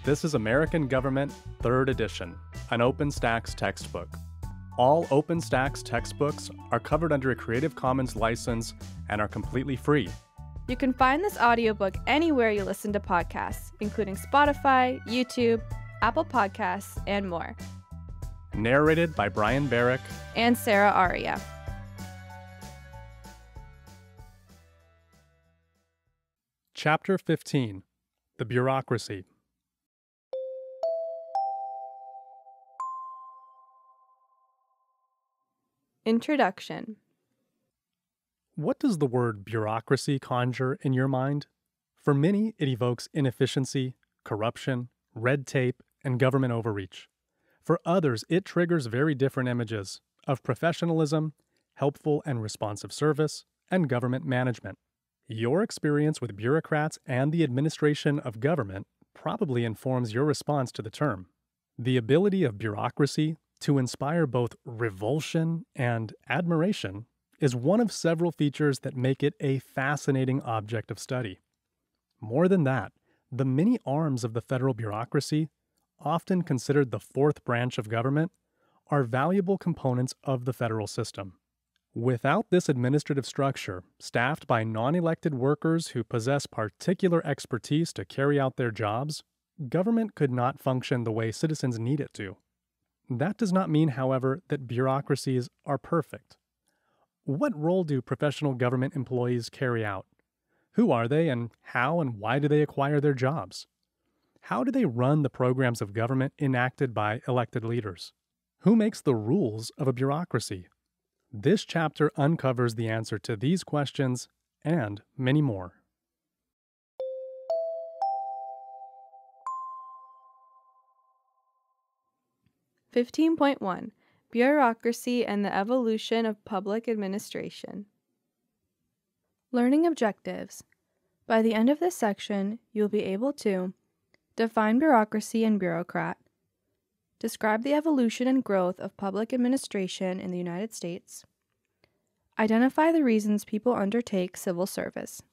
This is American Government, 3rd edition, an OpenStax textbook. All OpenStax textbooks are covered under a Creative Commons license and are completely free. You can find this audiobook anywhere you listen to podcasts, including Spotify, YouTube, Apple Podcasts, and more. Narrated by Brian Barrick And Sarah Aria. Chapter 15, The Bureaucracy. Introduction. What does the word bureaucracy conjure in your mind? For many, it evokes inefficiency, corruption, red tape, and government overreach. For others, it triggers very different images of professionalism, helpful and responsive service, and government management. Your experience with bureaucrats and the administration of government probably informs your response to the term. The ability of bureaucracy to inspire both revulsion and admiration is one of several features that make it a fascinating object of study. More than that, the many arms of the federal bureaucracy, often considered the fourth branch of government, are valuable components of the federal system. Without this administrative structure, staffed by non-elected workers who possess particular expertise to carry out their jobs, government could not function the way citizens need it to. That does not mean, however, that bureaucracies are perfect. What role do professional government employees carry out? Who are they, and how and why do they acquire their jobs? How do they run the programs of government enacted by elected leaders? Who makes the rules of a bureaucracy? This chapter uncovers the answer to these questions and many more. (15.1) Bureaucracy and the Evolution of Public Administration. Learning objectives. By the end of this section, you'll be able to define bureaucracy and bureaucrat, describe the evolution and growth of public administration in the United States, identify the reasons people undertake civil service.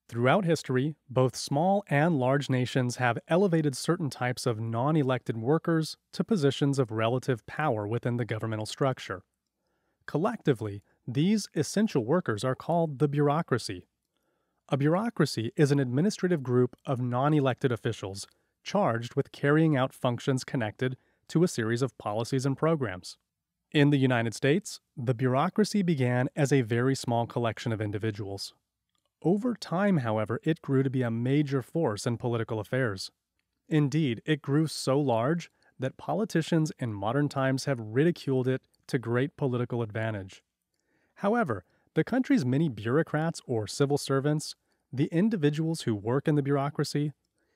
Throughout history, both small and large nations have elevated certain types of non-elected workers to positions of relative power within the governmental structure. Collectively, these essential workers are called the bureaucracy. A bureaucracy is an administrative group of non-elected officials charged with carrying out functions connected to a series of policies and programs. In the United States, the bureaucracy began as a very small collection of individuals. Over time, however, it grew to be a major force in political affairs. Indeed, it grew so large that politicians in modern times have ridiculed it to great political advantage. However, the country's many bureaucrats or civil servants, the individuals who work in the bureaucracy,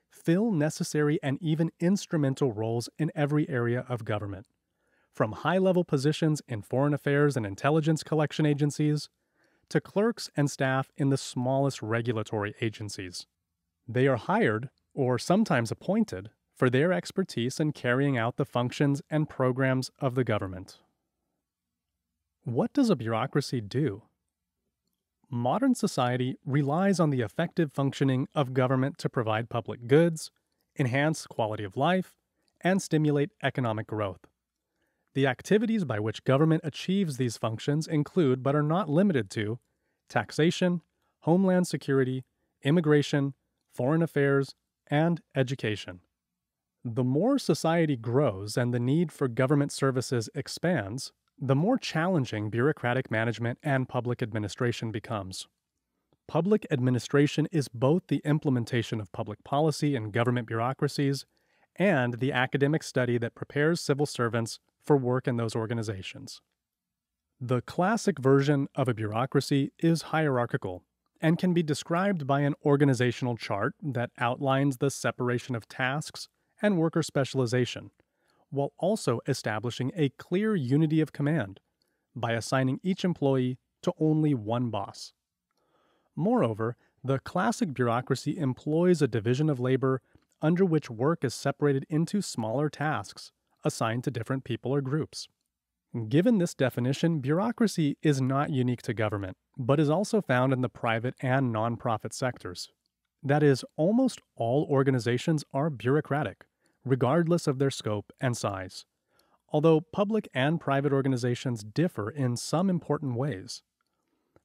fill necessary and even instrumental roles in every area of government, from high-level positions in foreign affairs and intelligence collection agencies to clerks and staff in the smallest regulatory agencies. They are hired, or sometimes appointed, for their expertise in carrying out the functions and programs of the government. What does a bureaucracy do? Modern society relies on the effective functioning of government to provide public goods, enhance quality of life, and stimulate economic growth. The activities by which government achieves these functions include, but are not limited to, taxation, homeland security, immigration, foreign affairs, and education. The more society grows and the need for government services expands, the more challenging bureaucratic management and public administration becomes. Public administration is both the implementation of public policy in government bureaucracies and the academic study that prepares civil servants for work in those organizations. The classic version of a bureaucracy is hierarchical and can be described by an organizational chart that outlines the separation of tasks and worker specialization, while also establishing a clear unity of command by assigning each employee to only one boss. Moreover, the classic bureaucracy employs a division of labor under which work is separated into smaller tasks assigned to different people or groups. Given this definition, bureaucracy is not unique to government, but is also found in the private and nonprofit sectors. That is, almost all organizations are bureaucratic, regardless of their scope and size, although public and private organizations differ in some important ways.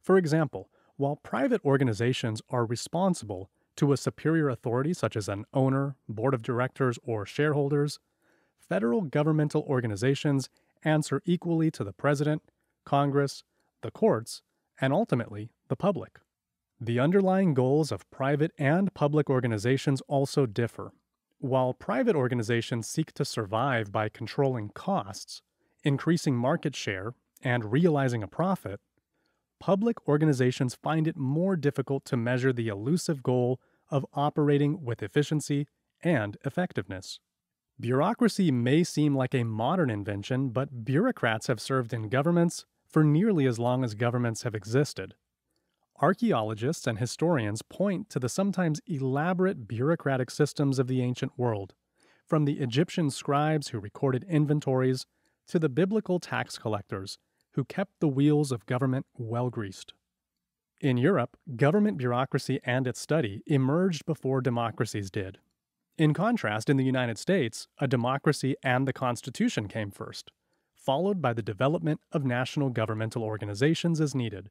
For example, while private organizations are responsible to a superior authority such as an owner, board of directors, or shareholders, federal governmental organizations answer equally to the president, Congress, the courts, and ultimately the public. The underlying goals of private and public organizations also differ. While private organizations seek to survive by controlling costs, increasing market share, and realizing a profit, public organizations find it more difficult to measure the elusive goal of operating with efficiency and effectiveness. Bureaucracy may seem like a modern invention, but bureaucrats have served in governments for nearly as long as governments have existed. Archaeologists and historians point to the sometimes elaborate bureaucratic systems of the ancient world, from the Egyptian scribes who recorded inventories to the biblical tax collectors who kept the wheels of government well greased. In Europe, government bureaucracy and its study emerged before democracies did. In contrast, in the United States, a democracy and the Constitution came first, followed by the development of national governmental organizations as needed,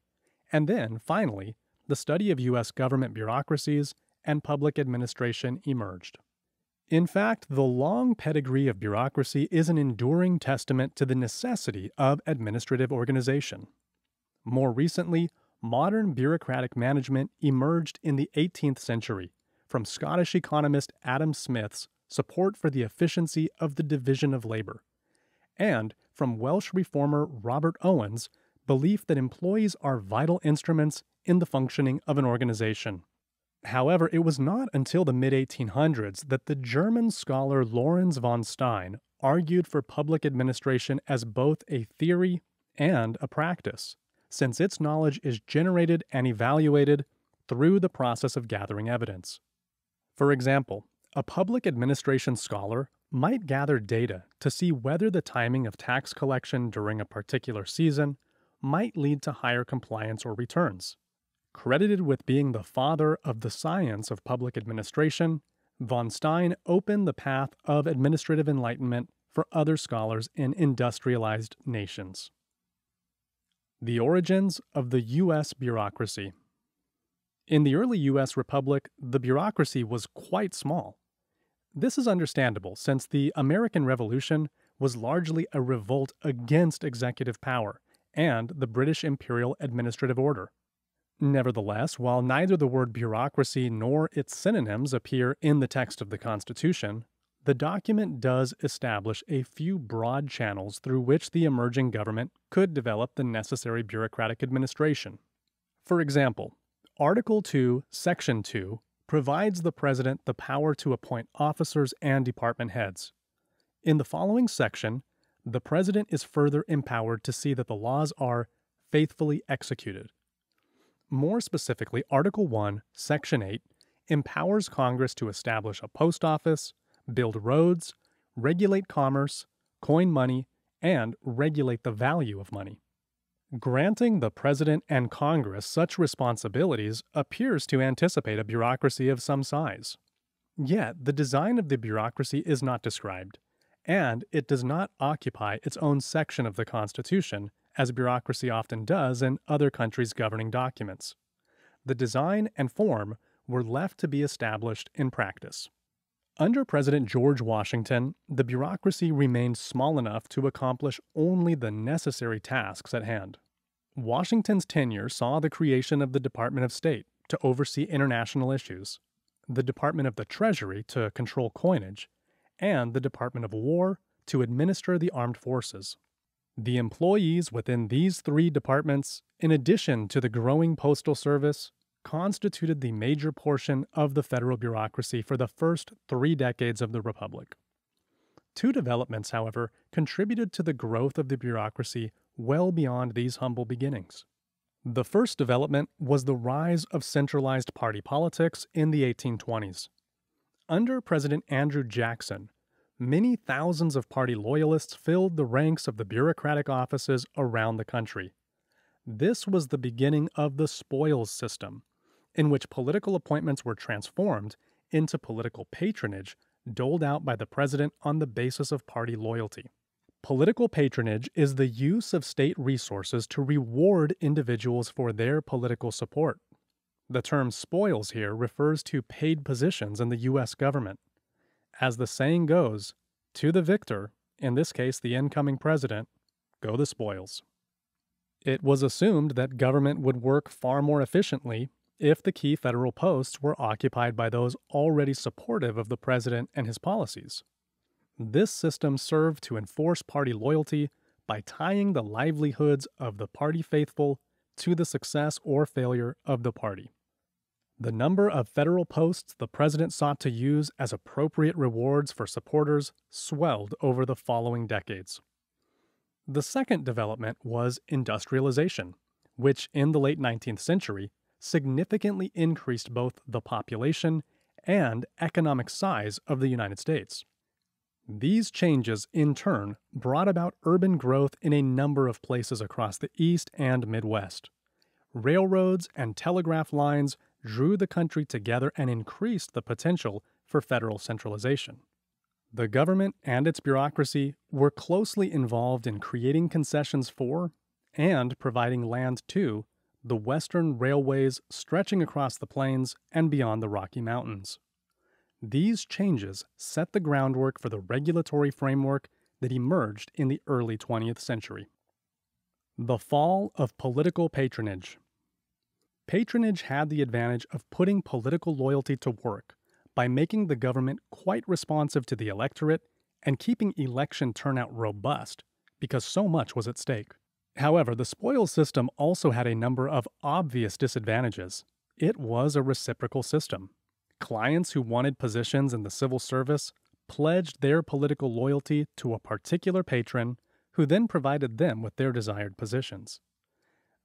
and then, finally, the study of U.S. government bureaucracies and public administration emerged. In fact, the long pedigree of bureaucracy is an enduring testament to the necessity of administrative organization. More recently, modern bureaucratic management emerged in the 18th century from Scottish economist Adam Smith's support for the efficiency of the division of labor, and from Welsh reformer Robert Owen's belief that employees are vital instruments in the functioning of an organization. However, it was not until the mid-1800s that the German scholar Lorenz von Stein argued for public administration as both a theory and a practice, since its knowledge is generated and evaluated through the process of gathering evidence. For example, a public administration scholar might gather data to see whether the timing of tax collection during a particular season might lead to higher compliance or returns. Credited with being the father of the science of public administration, von Stein opened the path of administrative enlightenment for other scholars in industrialized nations. The origins of the U.S. bureaucracy. In the early U.S. Republic, the bureaucracy was quite small. This is understandable since the American Revolution was largely a revolt against executive power and the British imperial administrative order. Nevertheless, while neither the word bureaucracy nor its synonyms appear in the text of the Constitution, the document does establish a few broad channels through which the emerging government could develop the necessary bureaucratic administration. For example, Article 2, Section 2 provides the President the power to appoint officers and department heads. In the following section, the President is further empowered to see that the laws are faithfully executed. More specifically, Article 1, Section 8 empowers Congress to establish a post office, build roads, regulate commerce, coin money, and regulate the value of money. Granting the President and Congress such responsibilities appears to anticipate a bureaucracy of some size. Yet, the design of the bureaucracy is not described, and it does not occupy its own section of the Constitution, as bureaucracy often does in other countries' governing documents. The design and form were left to be established in practice. Under President George Washington, the bureaucracy remained small enough to accomplish only the necessary tasks at hand. Washington's tenure saw the creation of the Department of State to oversee international issues, the Department of the Treasury to control coinage, and the Department of War to administer the armed forces. The employees within these three departments, in addition to the growing postal service, constituted the major portion of the federal bureaucracy for the first 3 decades of the Republic. Two developments, however, contributed to the growth of the bureaucracy well beyond these humble beginnings. The first development was the rise of centralized party politics in the 1820s. Under President Andrew Jackson, many thousands of party loyalists filled the ranks of the bureaucratic offices around the country. This was the beginning of the spoils system, in which political appointments were transformed into political patronage doled out by the president on the basis of party loyalty. Political patronage is the use of state resources to reward individuals for their political support. The term spoils here refers to paid positions in the U.S. government. As the saying goes, to the victor, in this case the incoming president, go the spoils. It was assumed that government would work far more efficiently if the key federal posts were occupied by those already supportive of the president and his policies. This system served to enforce party loyalty by tying the livelihoods of the party faithful to the success or failure of the party. The number of federal posts the president sought to use as appropriate rewards for supporters swelled over the following decades. The second development was industrialization, which in the late 19th century significantly increased both the population and economic size of the United States. These changes, in turn, brought about urban growth in a number of places across the East and Midwest. Railroads and telegraph lines drew the country together and increased the potential for federal centralization. The government and its bureaucracy were closely involved in creating concessions for and providing land to the western railways stretching across the plains and beyond the Rocky Mountains. These changes set the groundwork for the regulatory framework that emerged in the early 20th century. The fall of political patronage. Patronage had the advantage of putting political loyalty to work by making the government quite responsive to the electorate and keeping election turnout robust because so much was at stake. However, the spoils system also had a number of obvious disadvantages. It was a reciprocal system. Clients who wanted positions in the civil service pledged their political loyalty to a particular patron who then provided them with their desired positions.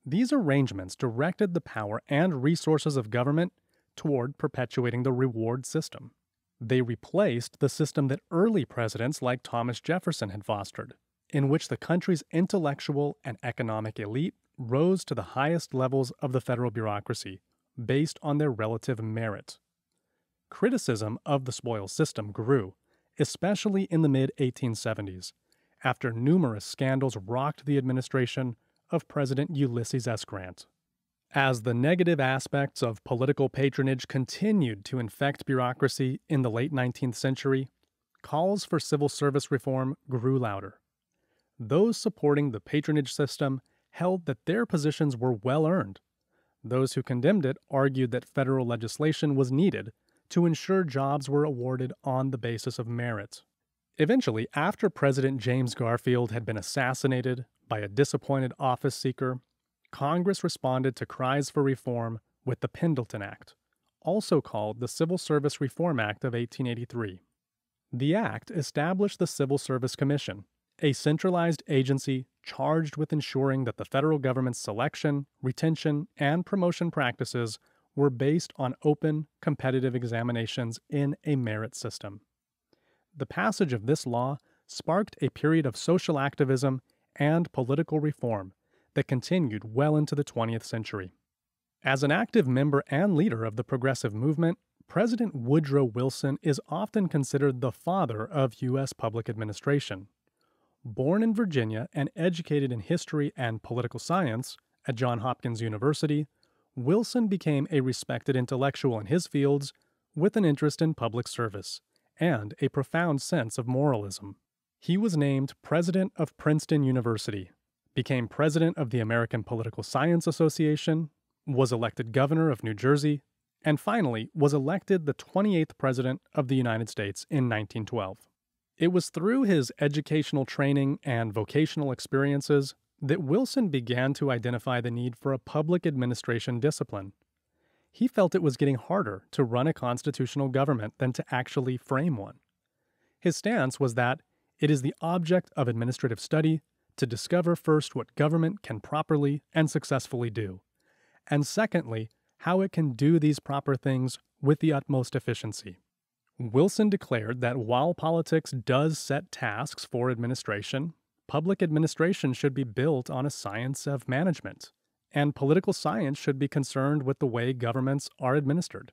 These arrangements directed the power and resources of government toward perpetuating the reward system. They replaced the system that early presidents like Thomas Jefferson had fostered, in which the country's intellectual and economic elite rose to the highest levels of the federal bureaucracy based on their relative merit. Criticism of the spoils system grew, especially in the mid-1870s, after numerous scandals rocked the administration of President Ulysses S. Grant. As the negative aspects of political patronage continued to infect bureaucracy in the late 19th century, calls for civil service reform grew louder. Those supporting the patronage system held that their positions were well earned. Those who condemned it argued that federal legislation was needed to ensure jobs were awarded on the basis of merit. Eventually, after President James Garfield had been assassinated by a disappointed office seeker, Congress responded to cries for reform with the Pendleton Act, also called the Civil Service Reform Act of 1883. The act established the Civil Service Commission, a centralized agency charged with ensuring that the federal government's selection, retention, and promotion practices were based on open, competitive examinations in a merit system. The passage of this law sparked a period of social activism and political reform that continued well into the 20th century. As an active member and leader of the progressive movement, President Woodrow Wilson is often considered the father of U.S. public administration. Born in Virginia and educated in history and political science at Johns Hopkins University, Wilson became a respected intellectual in his fields with an interest in public service and a profound sense of moralism. He was named president of Princeton University, became president of the American Political Science Association, was elected governor of New Jersey, and finally was elected the 28th president of the United States in 1912. It was through his educational training and vocational experiences that Wilson began to identify the need for a public administration discipline. He felt it was getting harder to run a constitutional government than to actually frame one. His stance was that it is the object of administrative study to discover first what government can properly and successfully do, and secondly, how it can do these proper things with the utmost efficiency. Wilson declared that while politics does set tasks for administration, public administration should be built on a science of management, and political science should be concerned with the way governments are administered.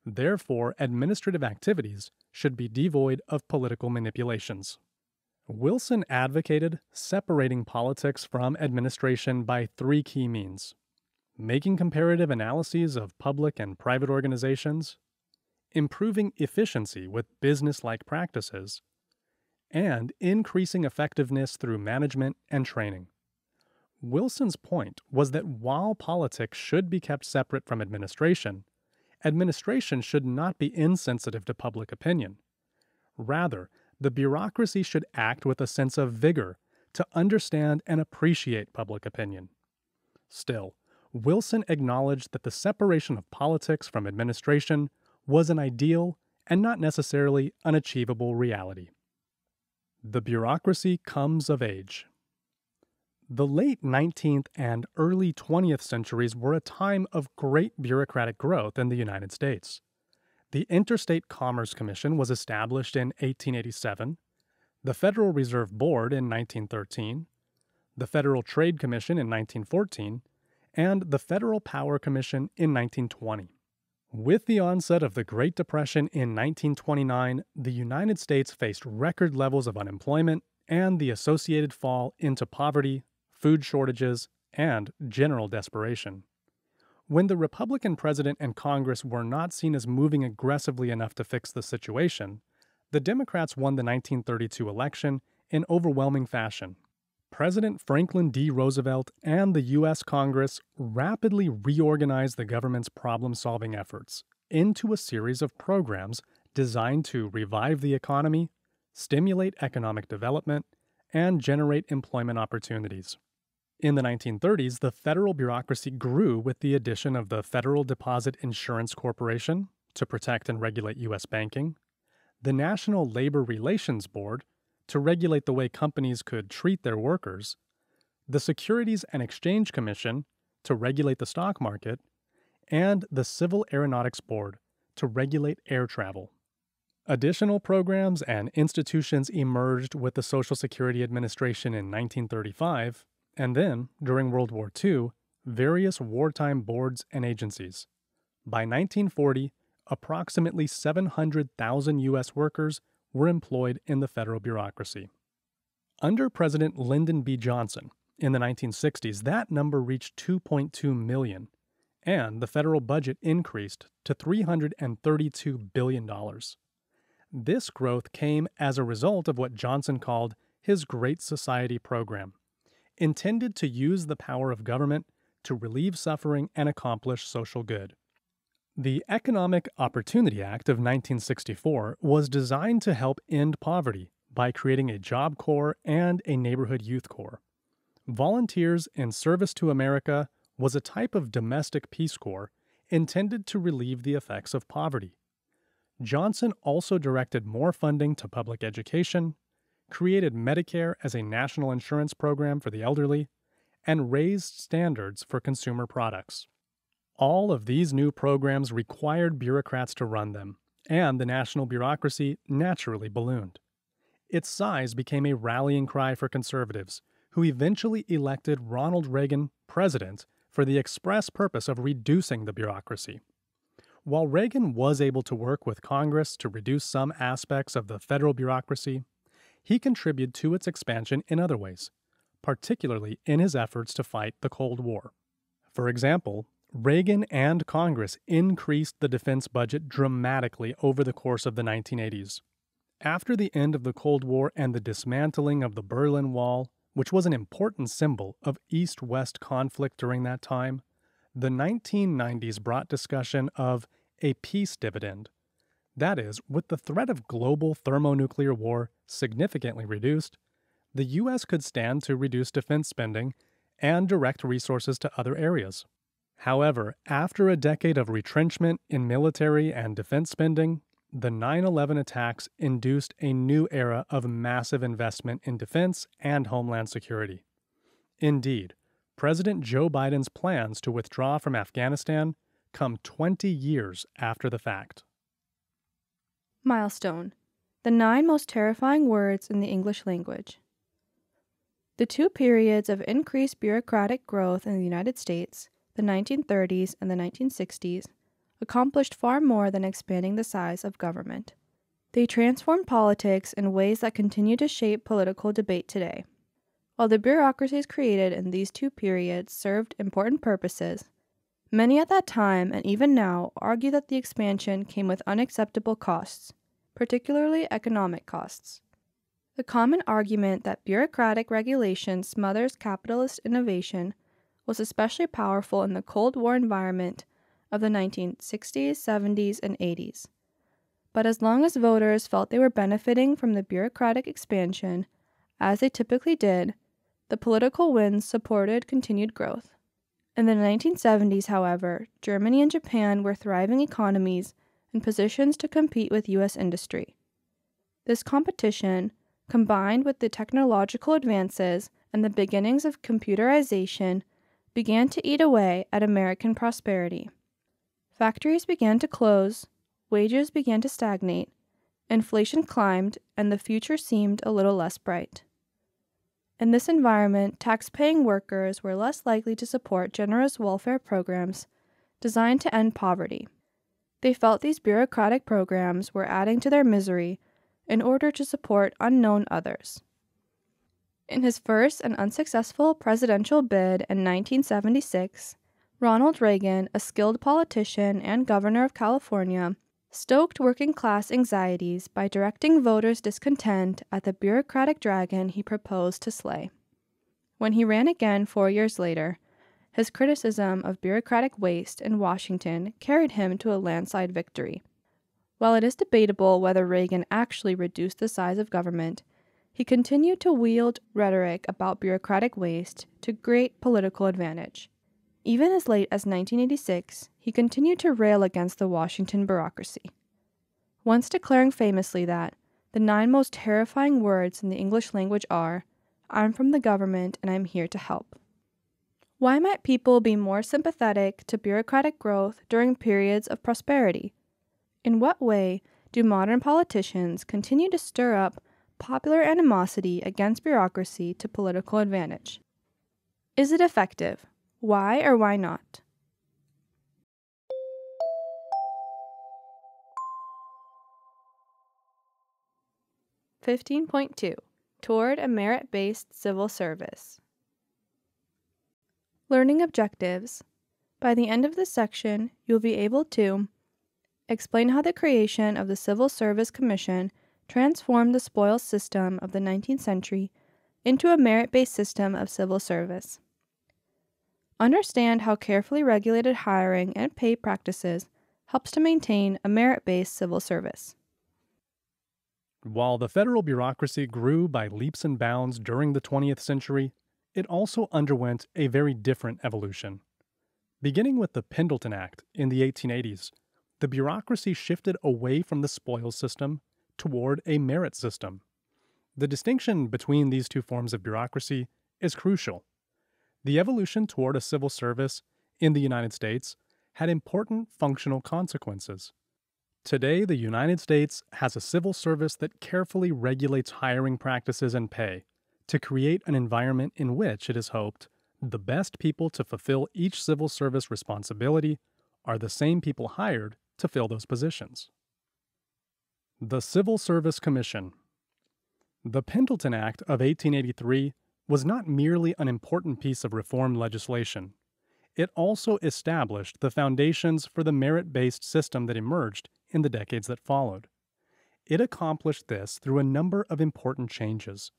Therefore, administrative activities should be devoid of political manipulations. Wilson advocated separating politics from administration by three key means: making comparative analyses of public and private organizations, improving efficiency with business-like practices, and increasing effectiveness through management and training. Wilson's point was that while politics should be kept separate from administration, administration should not be insensitive to public opinion. Rather, the bureaucracy should act with a sense of vigor to understand and appreciate public opinion. Still, Wilson acknowledged that the separation of politics from administration was an ideal and not necessarily an achievable reality. The bureaucracy comes of age. The late 19th and early 20th centuries were a time of great bureaucratic growth in the United States. The Interstate Commerce Commission was established in 1887, the Federal Reserve Board in 1913, the Federal Trade Commission in 1914, and the Federal Power Commission in 1920. With the onset of the Great Depression in 1929, the United States faced record levels of unemployment and the associated fall into poverty, food shortages, and general desperation. When the Republican president and Congress were not seen as moving aggressively enough to fix the situation, the Democrats won the 1932 election in overwhelming fashion. President Franklin D. Roosevelt and the U.S. Congress rapidly reorganized the government's problem-solving efforts into a series of programs designed to revive the economy, stimulate economic development, and generate employment opportunities. In the 1930s, the federal bureaucracy grew with the addition of the Federal Deposit Insurance Corporation to protect and regulate U.S. banking, the National Labor Relations Board to regulate the way companies could treat their workers, the Securities and Exchange Commission to regulate the stock market, and the Civil Aeronautics Board to regulate air travel. Additional programs and institutions emerged with the Social Security Administration in 1935, and then, during World War II, various wartime boards and agencies. By 1940, approximately 700,000 U.S. workers were employed in the federal bureaucracy. Under President Lyndon B. Johnson, in the 1960s, that number reached 2.2 million, and the federal budget increased to $332 billion. This growth came as a result of what Johnson called his Great Society program, intended to use the power of government to relieve suffering and accomplish social good. The Economic Opportunity Act of 1964 was designed to help end poverty by creating a Job Corps and a Neighborhood Youth Corps. Volunteers in Service to America was a type of domestic Peace Corps intended to relieve the effects of poverty. Johnson also directed more funding to public education, created Medicare as a national insurance program for the elderly, and raised standards for consumer products. All of these new programs required bureaucrats to run them, and the national bureaucracy naturally ballooned. Its size became a rallying cry for conservatives, who eventually elected Ronald Reagan president for the express purpose of reducing the bureaucracy. While Reagan was able to work with Congress to reduce some aspects of the federal bureaucracy, he contributed to its expansion in other ways, particularly in his efforts to fight the Cold War. For example, Reagan and Congress increased the defense budget dramatically over the course of the 1980s. After the end of the Cold War and the dismantling of the Berlin Wall, which was an important symbol of East-West conflict during that time, the 1990s brought discussion of a peace dividend. That is, with the threat of global thermonuclear war significantly reduced, the U.S. could stand to reduce defense spending and direct resources to other areas. However, after a decade of retrenchment in military and defense spending, the 9/11 attacks induced a new era of massive investment in defense and homeland security. Indeed, President Joe Biden's plans to withdraw from Afghanistan come 20 years after the fact. Milestone: the 9 most terrifying words in the English language. The two periods of increased bureaucratic growth in the United States, the 1930s and the 1960s, accomplished far more than expanding the size of government. They transformed politics in ways that continue to shape political debate today. While the bureaucracies created in these two periods served important purposes, many at that time and even now argue that the expansion came with unacceptable costs, particularly economic costs. The common argument that bureaucratic regulation smothers capitalist innovation was especially powerful in the Cold War environment of the 1960s, 70s, and 80s. But as long as voters felt they were benefiting from the bureaucratic expansion, as they typically did, the political winds supported continued growth. In the 1970s, however, Germany and Japan were thriving economies in positions to compete with U.S. industry. This competition, combined with the technological advances and the beginnings of computerization, began to eat away at American prosperity. Factories began to close, wages began to stagnate, inflation climbed, and the future seemed a little less bright. In this environment, tax-paying workers were less likely to support generous welfare programs designed to end poverty. They felt these bureaucratic programs were adding to their misery in order to support unknown others. In his first and unsuccessful presidential bid in 1976, Ronald Reagan, a skilled politician and governor of California, stoked working-class anxieties by directing voters' discontent at the bureaucratic dragon he proposed to slay. When he ran again 4 years later, his criticism of bureaucratic waste in Washington carried him to a landslide victory. While it is debatable whether Reagan actually reduced the size of government, he continued to wield rhetoric about bureaucratic waste to great political advantage. Even as late as 1986, he continued to rail against the Washington bureaucracy, once declaring famously that the 9 most terrifying words in the English language are, "I'm from the government and I'm here to help." Why might people be more sympathetic to bureaucratic growth during periods of prosperity? In what way do modern politicians continue to stir up popular animosity against bureaucracy to political advantage? Is it effective? Why or why not? (15.2) Toward a merit-based civil service. Learning objectives. By the end of this section, you'll be able to explain how the creation of the Civil Service Commission transformed the spoils system of the 19th century into a merit-based system of civil service. Understand how carefully regulated hiring and pay practices helps to maintain a merit-based civil service. While the federal bureaucracy grew by leaps and bounds during the 20th century, it also underwent a very different evolution. Beginning with the Pendleton Act in the 1880s, the bureaucracy shifted away from the spoils system toward a merit system. The distinction between these two forms of bureaucracy is crucial. The evolution toward a civil service in the United States had important functional consequences. Today, the United States has a civil service that carefully regulates hiring practices and pay to create an environment in which it is hoped the best people to fulfill each civil service responsibility are the same people hired to fill those positions. The Civil Service Commission. The Pendleton Act of 1883 was not merely an important piece of reform legislation. It also established the foundations for the merit-based system that emerged in the decades that followed. It accomplished this through a number of important changes,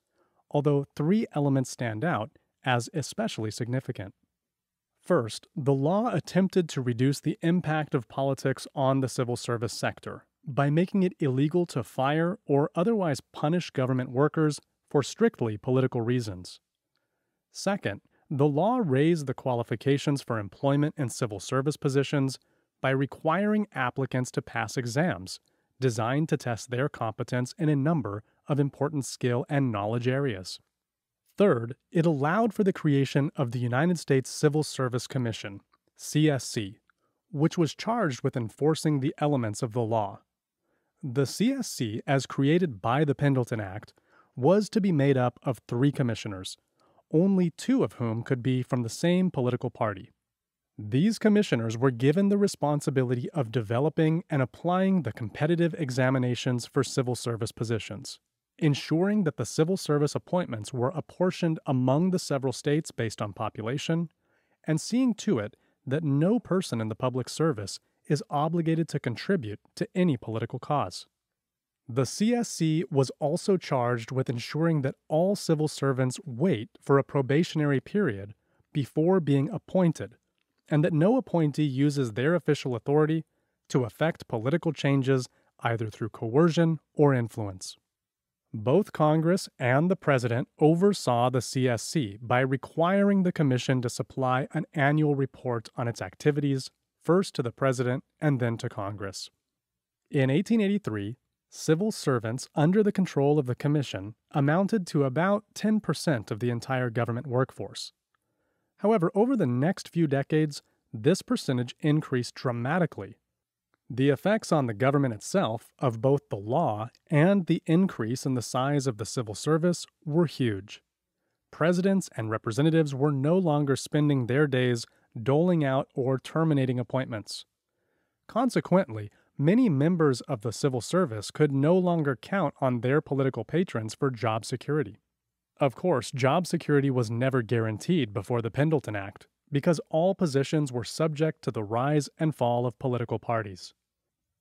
although 3 elements stand out as especially significant. First, the law attempted to reduce the impact of politics on the civil service sector by making it illegal to fire or otherwise punish government workers for strictly political reasons. Second, the law raised the qualifications for employment in civil service positions by requiring applicants to pass exams designed to test their competence in a number of important skill and knowledge areas. Third, it allowed for the creation of the United States Civil Service Commission, CSC, which was charged with enforcing the elements of the law. The CSC, as created by the Pendleton Act, was to be made up of 3 commissioners, only 2 of whom could be from the same political party. These commissioners were given the responsibility of developing and applying the competitive examinations for civil service positions, ensuring that the civil service appointments were apportioned among the several states based on population, and seeing to it that no person in the public service is obligated to contribute to any political cause. The CSC was also charged with ensuring that all civil servants wait for a probationary period before being appointed, and that no appointee uses their official authority to effect political changes either through coercion or influence. Both Congress and the President oversaw the CSC by requiring the Commission to supply an annual report on its activities, first to the President and then to Congress. In 1883, civil servants under the control of the Commission amounted to about 10% of the entire government workforce. However, over the next few decades, this percentage increased dramatically. The effects on the government itself of both the law and the increase in the size of the civil service were huge. Presidents and representatives were no longer spending their days doling out or terminating appointments. Consequently, many members of the civil service could no longer count on their political patrons for job security. Of course, job security was never guaranteed before the Pendleton Act, because all positions were subject to the rise and fall of political parties.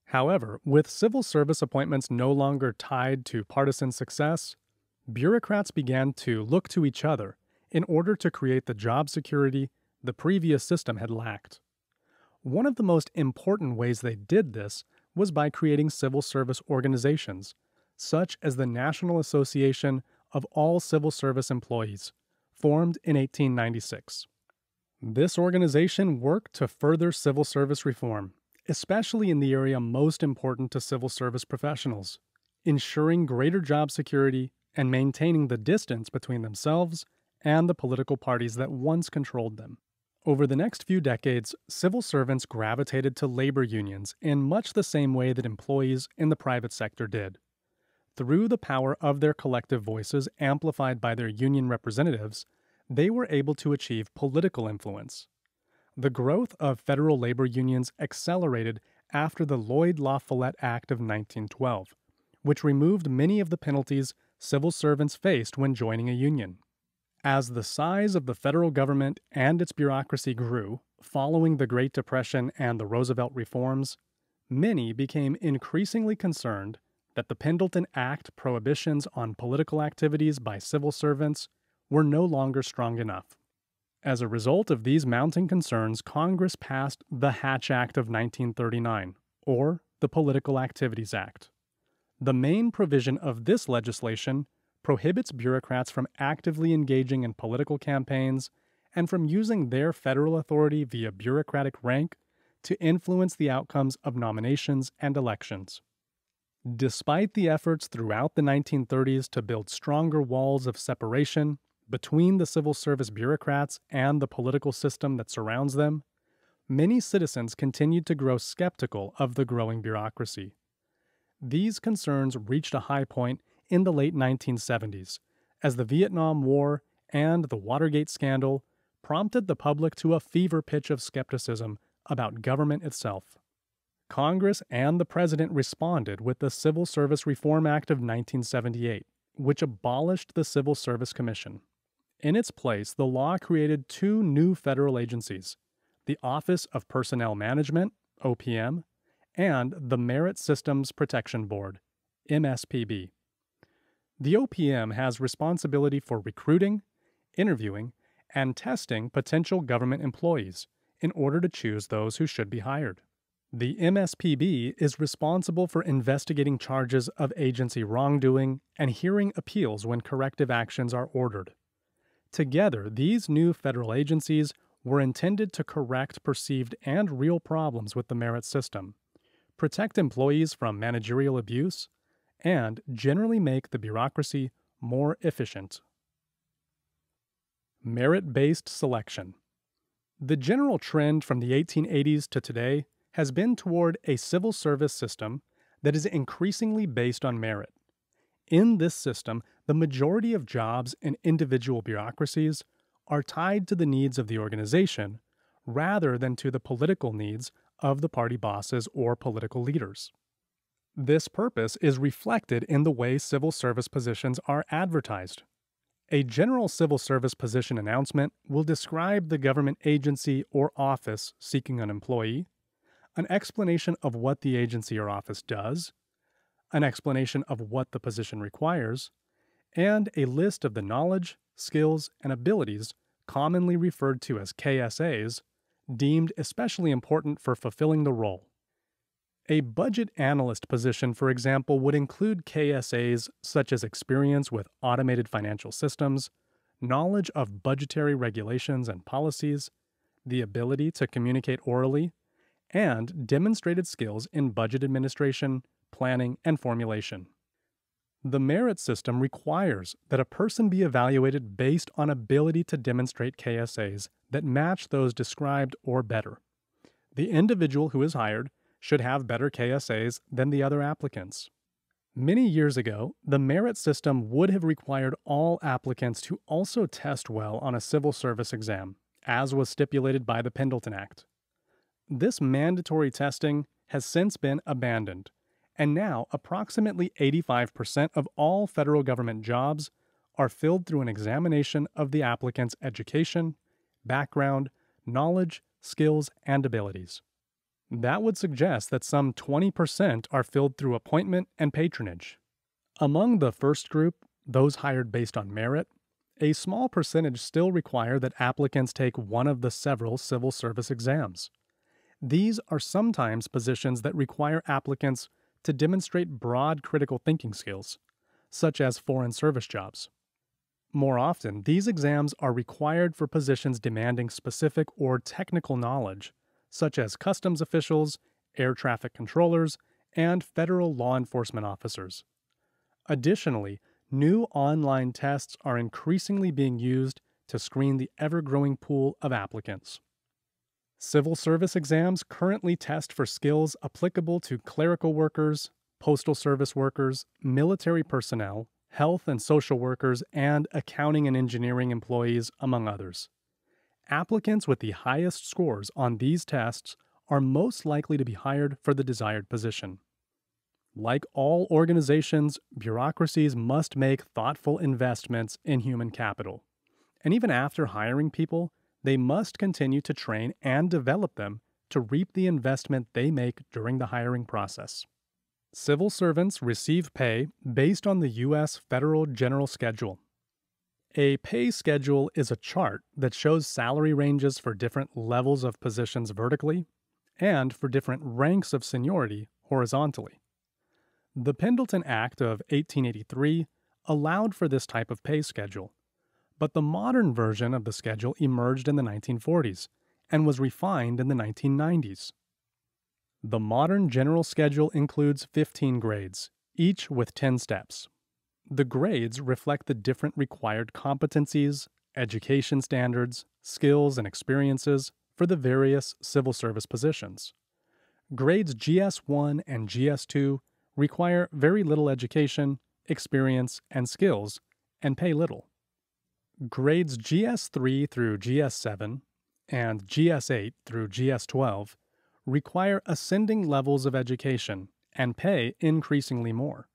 However, with civil service appointments no longer tied to partisan success, bureaucrats began to look to each other in order to create the job security the previous system had lacked. One of the most important ways they did this was by creating civil service organizations, such as the National Association of All Civil Service Employees, formed in 1896. This organization worked to further civil service reform, especially in the area most important to civil service professionals, ensuring greater job security and maintaining the distance between themselves and the political parties that once controlled them. Over the next few decades, civil servants gravitated to labor unions in much the same way that employees in the private sector did. Through the power of their collective voices amplified by their union representatives, they were able to achieve political influence. The growth of federal labor unions accelerated after the Lloyd-La Follette Act of 1912, which removed many of the penalties civil servants faced when joining a union. As the size of the federal government and its bureaucracy grew, following the Great Depression and the Roosevelt reforms, many became increasingly concerned that the Pendleton Act prohibitions on political activities by civil servants were no longer strong enough. As a result of these mounting concerns, Congress passed the Hatch Act of 1939, or the Political Activities Act. The main provision of this legislation prohibits bureaucrats from actively engaging in political campaigns and from using their federal authority via bureaucratic rank to influence the outcomes of nominations and elections. Despite the efforts throughout the 1930s to build stronger walls of separation between the civil service bureaucrats and the political system that surrounds them, many citizens continued to grow skeptical of the growing bureaucracy. These concerns reached a high point in the late 1970s, as the Vietnam War and the Watergate scandal prompted the public to a fever pitch of skepticism about government itself. Congress and the President responded with the Civil Service Reform Act of 1978, which abolished the Civil Service Commission. In its place, the law created 2 new federal agencies, the Office of Personnel Management, OPM, and the Merit Systems Protection Board, MSPB. The OPM has responsibility for recruiting, interviewing, and testing potential government employees in order to choose those who should be hired. The MSPB is responsible for investigating charges of agency wrongdoing and hearing appeals when corrective actions are ordered. Together, these new federal agencies were intended to correct perceived and real problems with the merit system, protect employees from managerial abuse, and generally make the bureaucracy more efficient. Merit-based selection. The general trend from the 1880s to today has been toward a civil service system that is increasingly based on merit. In this system, the majority of jobs in individual bureaucracies are tied to the needs of the organization rather than to the political needs of the party bosses or political leaders. This purpose is reflected in the way civil service positions are advertised. A general civil service position announcement will describe the government agency or office seeking an employee, an explanation of what the agency or office does, an explanation of what the position requires, and a list of the knowledge, skills, and abilities commonly referred to as KSAs, deemed especially important for fulfilling the role. A budget analyst position, for example, would include KSAs such as experience with automated financial systems, knowledge of budgetary regulations and policies, the ability to communicate orally, and demonstrated skills in budget administration, planning, and formulation. The merit system requires that a person be evaluated based on ability to demonstrate KSAs that match those described or better. The individual who is hired should have better KSAs than the other applicants. Many years ago, the merit system would have required all applicants to also test well on a civil service exam, as was stipulated by the Pendleton Act. This mandatory testing has since been abandoned, and now approximately 85% of all federal government jobs are filled through an examination of the applicant's education, background, knowledge, skills, and abilities. That would suggest that some 20% are filled through appointment and patronage. Among the first group, those hired based on merit, a small percentage still require that applicants take one of the several civil service exams. These are sometimes positions that require applicants to demonstrate broad critical thinking skills, such as foreign service jobs. More often, these exams are required for positions demanding specific or technical knowledge, such as customs officials, air traffic controllers, and federal law enforcement officers. Additionally, new online tests are increasingly being used to screen the ever-growing pool of applicants. Civil service exams currently test for skills applicable to clerical workers, postal service workers, military personnel, health and social workers, and accounting and engineering employees, among others. Applicants with the highest scores on these tests are most likely to be hired for the desired position. Like all organizations, bureaucracies must make thoughtful investments in human capital. And even after hiring people, they must continue to train and develop them to reap the investment they make during the hiring process. Civil servants receive pay based on the U.S. Federal General Schedule. A pay schedule is a chart that shows salary ranges for different levels of positions vertically and for different ranks of seniority horizontally. The Pendleton Act of 1883 allowed for this type of pay schedule, but the modern version of the schedule emerged in the 1940s and was refined in the 1990s. The modern general schedule includes 15 grades, each with 10 steps. The grades reflect the different required competencies, education standards, skills, and experiences for the various civil service positions. Grades GS1 and GS2 require very little education, experience, and skills, and pay little. Grades GS3 through GS7 and GS8 through GS12 require ascending levels of education and pay increasingly more.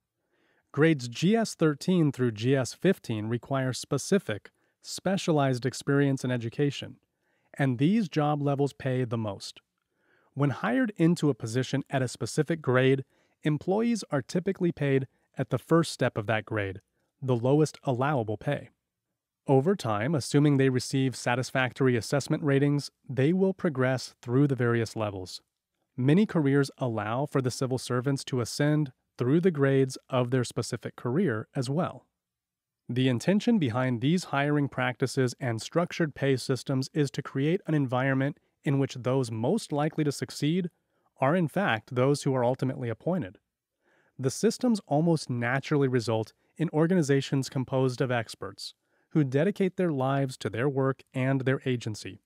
Grades GS13 through GS15 require specific, specialized experience and education, and these job levels pay the most. When hired into a position at a specific grade, employees are typically paid at the first step of that grade, the lowest allowable pay. Over time, assuming they receive satisfactory assessment ratings, they will progress through the various levels. Many careers allow for the civil servants to ascend through the grades of their specific career as well. The intention behind these hiring practices and structured pay systems is to create an environment in which those most likely to succeed are in fact those who are ultimately appointed. The systems almost naturally result in organizations composed of experts who dedicate their lives to their work and their agency.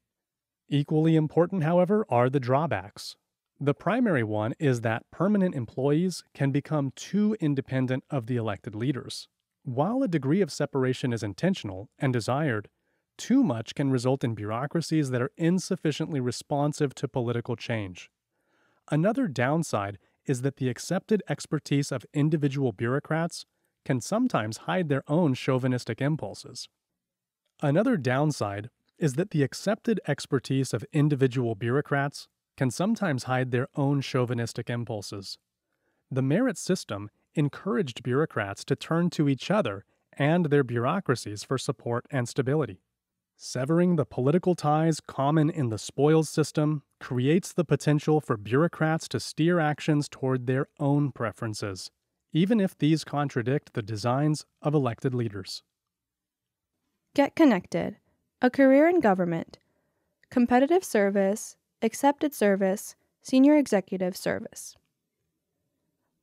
Equally important, however, are the drawbacks. The primary one is that permanent employees can become too independent of the elected leaders, While a degree of separation is intentional and desired, too much can result in bureaucracies that are insufficiently responsive to political change. Another downside is that the accepted expertise of individual bureaucrats can sometimes hide their own chauvinistic impulses. Another downside is that the accepted expertise of individual bureaucrats can sometimes hide their own chauvinistic impulses. The merit system encouraged bureaucrats to turn to each other and their bureaucracies for support and stability. Severing the political ties common in the spoils system creates the potential for bureaucrats to steer actions toward their own preferences, even if these contradict the designs of elected leaders. Get connected. A career in government. Competitive service, accepted service, senior executive service.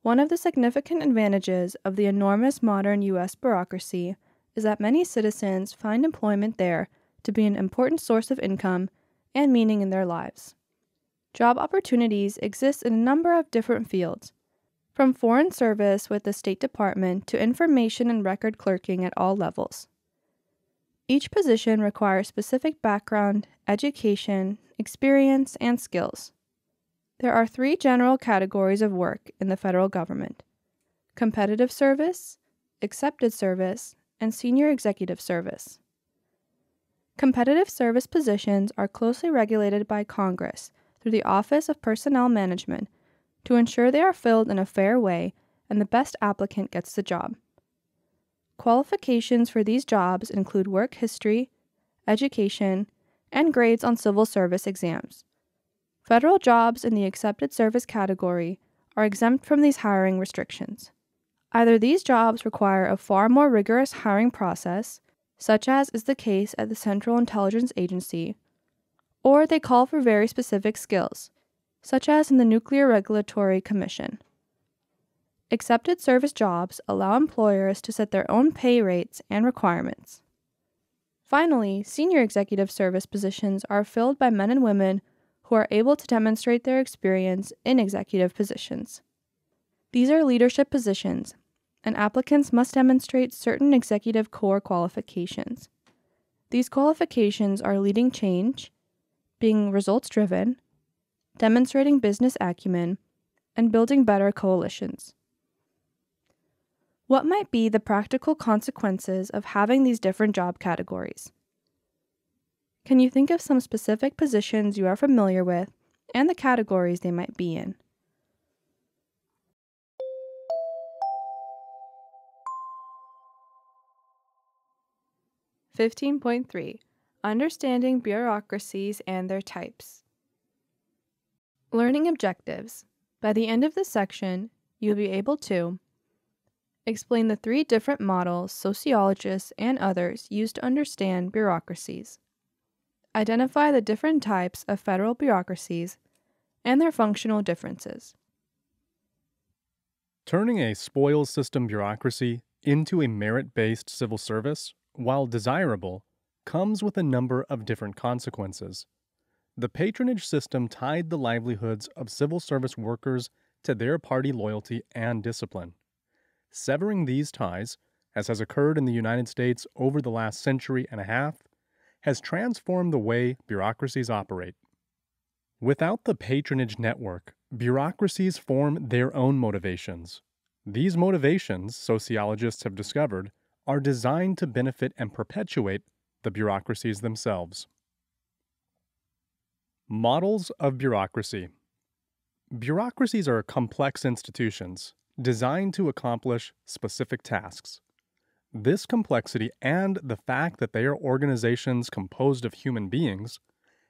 One of the significant advantages of the enormous modern U.S. bureaucracy is that many citizens find employment there to be an important source of income and meaning in their lives. Job opportunities exist in a number of different fields, from foreign service with the State Department to information and record clerking at all levels. Each position requires specific background, education, experience, and skills. There are 3 general categories of work in the federal government: competitive service, accepted service, and senior executive service. Competitive service positions are closely regulated by Congress through the Office of Personnel Management to ensure they are filled in a fair way and the best applicant gets the job. Qualifications for these jobs include work history, education, and grades on civil service exams. Federal jobs in the accepted service category are exempt from these hiring restrictions. Either these jobs require a far more rigorous hiring process, such as is the case at the Central Intelligence Agency, or they call for very specific skills, such as in the Nuclear Regulatory Commission. Accepted service jobs allow employers to set their own pay rates and requirements. Finally, senior executive service positions are filled by men and women who are able to demonstrate their experience in executive positions. These are leadership positions, and applicants must demonstrate certain executive core qualifications. These qualifications are leading change, being results-driven, demonstrating business acumen, and building better coalitions. What might be the practical consequences of having these different job categories? Can you think of some specific positions you are familiar with and the categories they might be in? (15.3) Understanding bureaucracies and their types. Learning objectives. By the end of this section, you'll be able to explain the 3 different models sociologists and others use to understand bureaucracies. Identify the different types of federal bureaucracies and their functional differences. Turning a spoils system bureaucracy into a merit-based civil service, while desirable, comes with a number of different consequences. The patronage system tied the livelihoods of civil service workers to their party loyalty and discipline. Severing these ties, as has occurred in the United States over the last century and a half, has transformed the way bureaucracies operate. Without the patronage network, bureaucracies form their own motivations. These motivations, sociologists have discovered, are designed to benefit and perpetuate the bureaucracies themselves. Models of bureaucracy. Bureaucracies are complex institutions designed to accomplish specific tasks. This complexity and the fact that they are organizations composed of human beings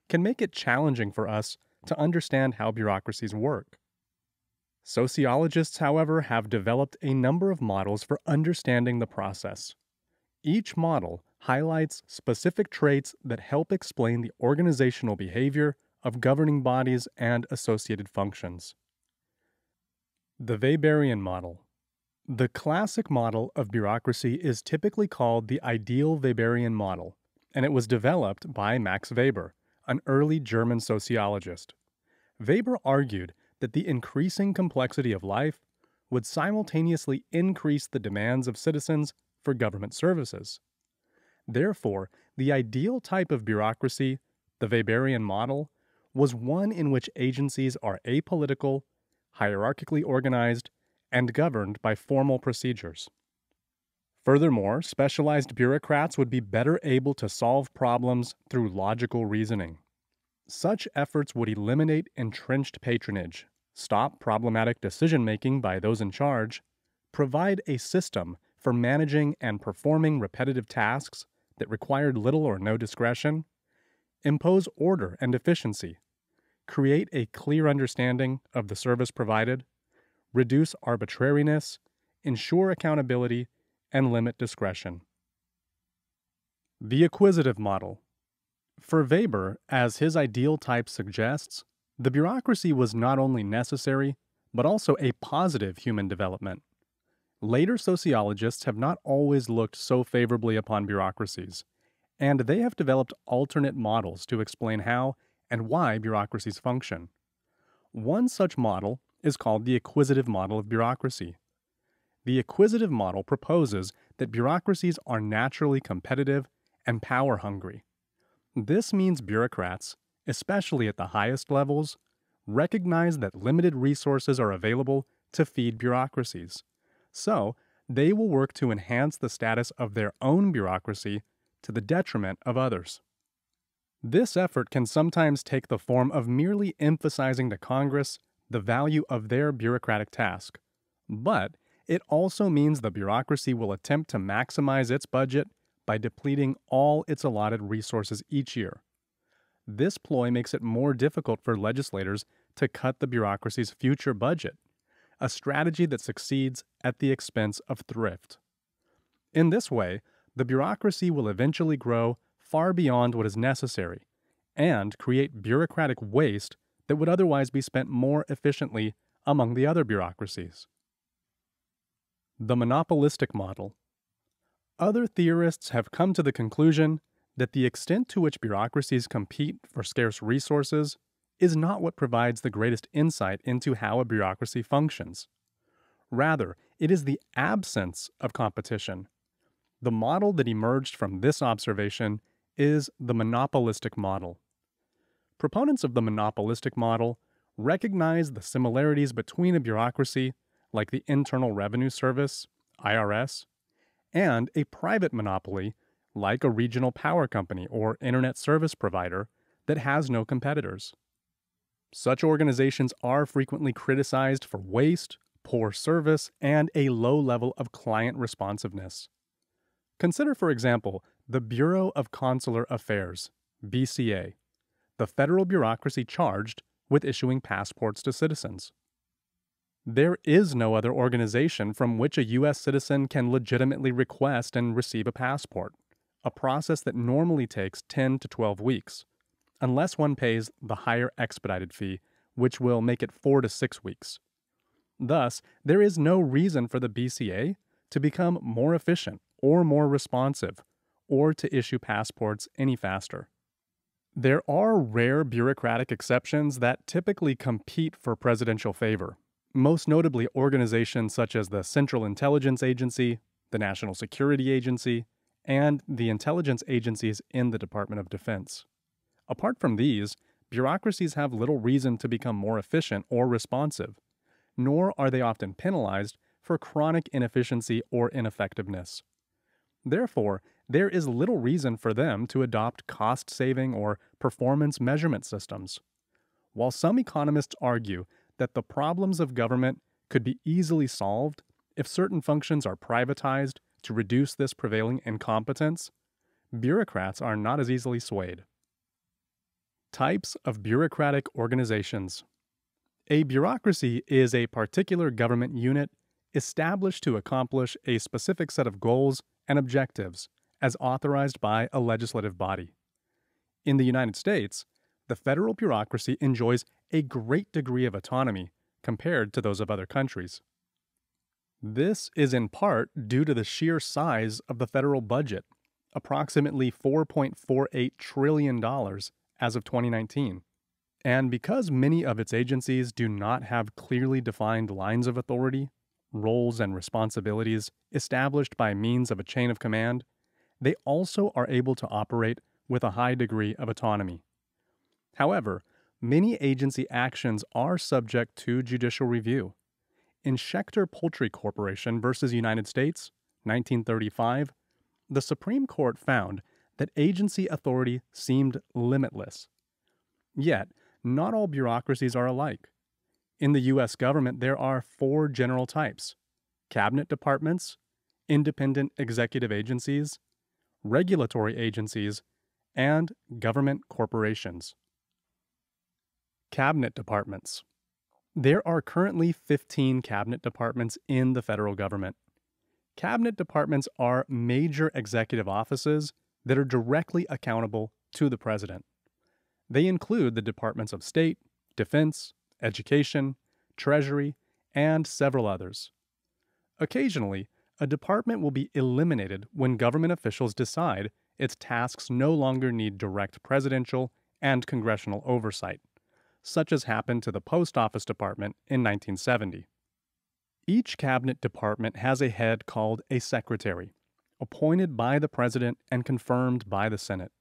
can make it challenging for us to understand how bureaucracies work. Sociologists, however, have developed a number of models for understanding the process. Each model highlights specific traits that help explain the organizational behavior of governing bodies and associated functions. The Weberian model. The classic model of bureaucracy is typically called the ideal Weberian model, and it was developed by Max Weber, an early German sociologist. Weber argued that the increasing complexity of life would simultaneously increase the demands of citizens for government services. Therefore, the ideal type of bureaucracy, the Weberian model, was one in which agencies are apolitical, hierarchically organized, and governed by formal procedures. Furthermore, specialized bureaucrats would be better able to solve problems through logical reasoning. Such efforts would eliminate entrenched patronage, stop problematic decision-making by those in charge, provide a system for managing and performing repetitive tasks that required little or no discretion, impose order and efficiency, create a clear understanding of the service provided, reduce arbitrariness, ensure accountability, and limit discretion. The acquisitive model. For Weber, as his ideal type suggests, the bureaucracy was not only necessary, but also a positive human development. Later sociologists have not always looked so favorably upon bureaucracies, and they have developed alternate models to explain how and why bureaucracies function. One such model is called the acquisitive model of bureaucracy. The acquisitive model proposes that bureaucracies are naturally competitive and power-hungry. This means bureaucrats, especially at the highest levels, recognize that limited resources are available to feed bureaucracies. So, they will work to enhance the status of their own bureaucracy to the detriment of others. This effort can sometimes take the form of merely emphasizing to Congress the value of their bureaucratic task, but it also means the bureaucracy will attempt to maximize its budget by depleting all its allotted resources each year. This ploy makes it more difficult for legislators to cut the bureaucracy's future budget, a strategy that succeeds at the expense of thrift. In this way, the bureaucracy will eventually grow far beyond what is necessary and create bureaucratic waste that would otherwise be spent more efficiently among the other bureaucracies. The monopolistic model. Other theorists have come to the conclusion that the extent to which bureaucracies compete for scarce resources is not what provides the greatest insight into how a bureaucracy functions. Rather, it is the absence of competition. The model that emerged from this observation is the monopolistic model. Proponents of the monopolistic model recognize the similarities between a bureaucracy, like the Internal Revenue Service, IRS, and a private monopoly, like a regional power company or internet service provider that has no competitors. Such organizations are frequently criticized for waste, poor service, and a low level of client responsiveness. Consider, for example, the Bureau of Consular Affairs, BCA, the federal bureaucracy charged with issuing passports to citizens. There is no other organization from which a U.S. citizen can legitimately request and receive a passport, a process that normally takes 10 to 12 weeks, unless one pays the higher expedited fee, which will make it 4 to 6 weeks. Thus, there is no reason for the BCA to become more efficient or more responsive, or to issue passports any faster. There are rare bureaucratic exceptions that typically compete for presidential favor, most notably organizations such as the Central Intelligence Agency, the National Security Agency, and the intelligence agencies in the Department of Defense. Apart from these, bureaucracies have little reason to become more efficient or responsive, nor are they often penalized for chronic inefficiency or ineffectiveness. Therefore, there is little reason for them to adopt cost-saving or performance measurement systems. While some economists argue that the problems of government could be easily solved if certain functions are privatized to reduce this prevailing incompetence, bureaucrats are not as easily swayed. Types of bureaucratic organizations. A bureaucracy is a particular government unit established to accomplish a specific set of goals and objectives as authorized by a legislative body. In the United States, the federal bureaucracy enjoys a great degree of autonomy compared to those of other countries. This is in part due to the sheer size of the federal budget, approximately $4.48 trillion as of 2019. And because many of its agencies do not have clearly defined lines of authority, roles, and responsibilities established by means of a chain of command, they also are able to operate with a high degree of autonomy. However, many agency actions are subject to judicial review. In Schechter Poultry Corporation versus United States, 1935, the Supreme Court found that agency authority seemed limitless. Yet, not all bureaucracies are alike. In the U.S. government, there are 4 general types: cabinet departments, independent executive agencies, regulatory agencies, and government corporations. Cabinet departments. There are currently 15 cabinet departments in the federal government. Cabinet departments are major executive offices that are directly accountable to the president. They include the Departments of State, Defense, Education, Treasury, and several others. Occasionally, a department will be eliminated when government officials decide its tasks no longer need direct presidential and congressional oversight, such as happened to the Post Office Department in 1970. Each cabinet department has a head called a secretary, appointed by the president and confirmed by the Senate.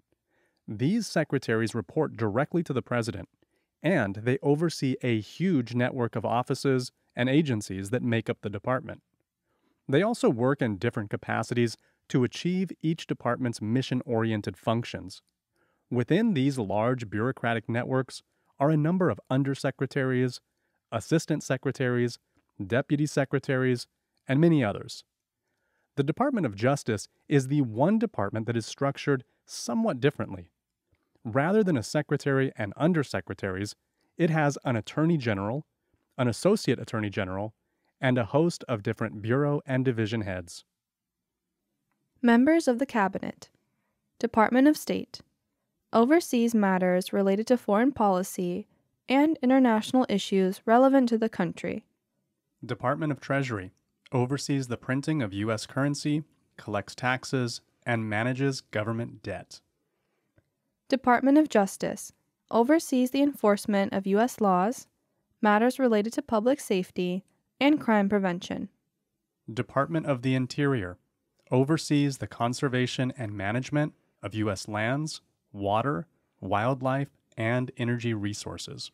These secretaries report directly to the president, and they oversee a huge network of offices and agencies that make up the department. They also work in different capacities to achieve each department's mission-oriented functions. Within these large bureaucratic networks are a number of undersecretaries, assistant secretaries, deputy secretaries, and many others. The Department of Justice is the one department that is structured somewhat differently. Rather than a secretary and undersecretaries, it has an attorney general, an associate attorney general, and a host of different bureau and division heads. Members of the Cabinet. Department of State. Oversees matters related to foreign policy and international issues relevant to the country. Department of Treasury. Oversees the printing of U.S. currency, collects taxes, and manages government debt. Department of Justice. Oversees the enforcement of U.S. laws, matters related to public safety, and crime prevention. Department of the Interior. Oversees the conservation and management of U.S. lands, water, wildlife, and energy resources.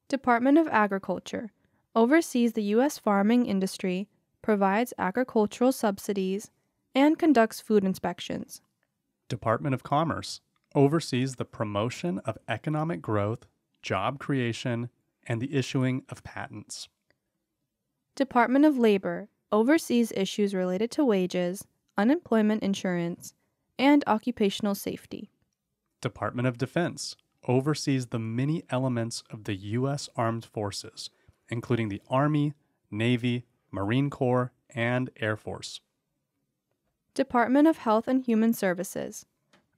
Department of Agriculture. Oversees the U.S. farming industry, provides agricultural subsidies, and conducts food inspections. Department of Commerce. Oversees the promotion of economic growth, job creation, and the issuing of patents. Department of Labor. Oversees issues related to wages, unemployment insurance, and occupational safety. Department of Defense. Oversees the many elements of the U.S. Armed Forces, including the Army, Navy, Marine Corps, and Air Force. Department of Health and Human Services.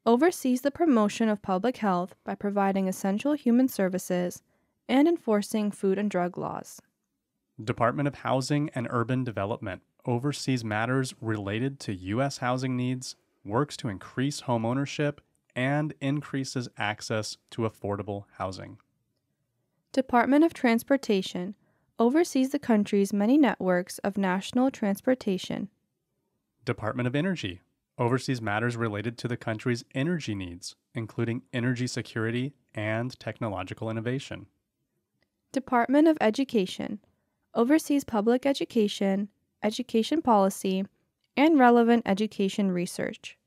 Oversees the promotion of public health by providing essential human services and enforcing food and drug laws. Department of Housing and Urban Development. Oversees matters related to U.S. housing needs, works to increase home ownership, and increases access to affordable housing. Department of Transportation. Oversees the country's many networks of national transportation. Department of Energy. Oversees matters related to the country's energy needs, including energy security and technological innovation. Department of Education. Oversees public education, education policy, and relevant education research.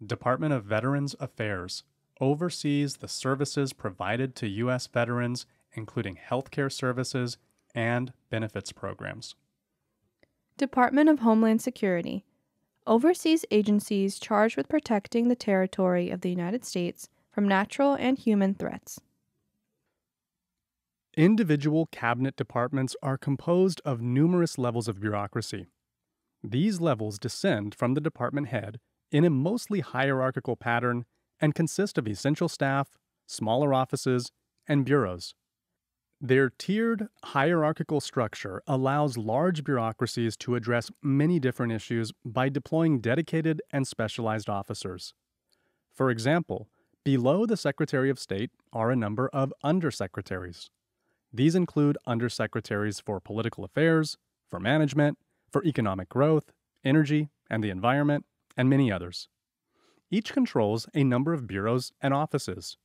Department of Veterans Affairs. Oversees the services provided to U.S. veterans, including healthcare services and benefits programs. Department of Homeland Security. Oversees agencies charged with protecting the territory of the United States from natural and human threats. Individual cabinet departments are composed of numerous levels of bureaucracy. These levels descend from the department head in a mostly hierarchical pattern and consist of essential staff, smaller offices, and bureaus. Their tiered hierarchical structure allows large bureaucracies to address many different issues by deploying dedicated and specialized officers. For example, below the Secretary of State are a number of undersecretaries. These include undersecretaries for political affairs, for management, for economic growth, energy and the environment, and many others. Each controls a number of bureaus and offices.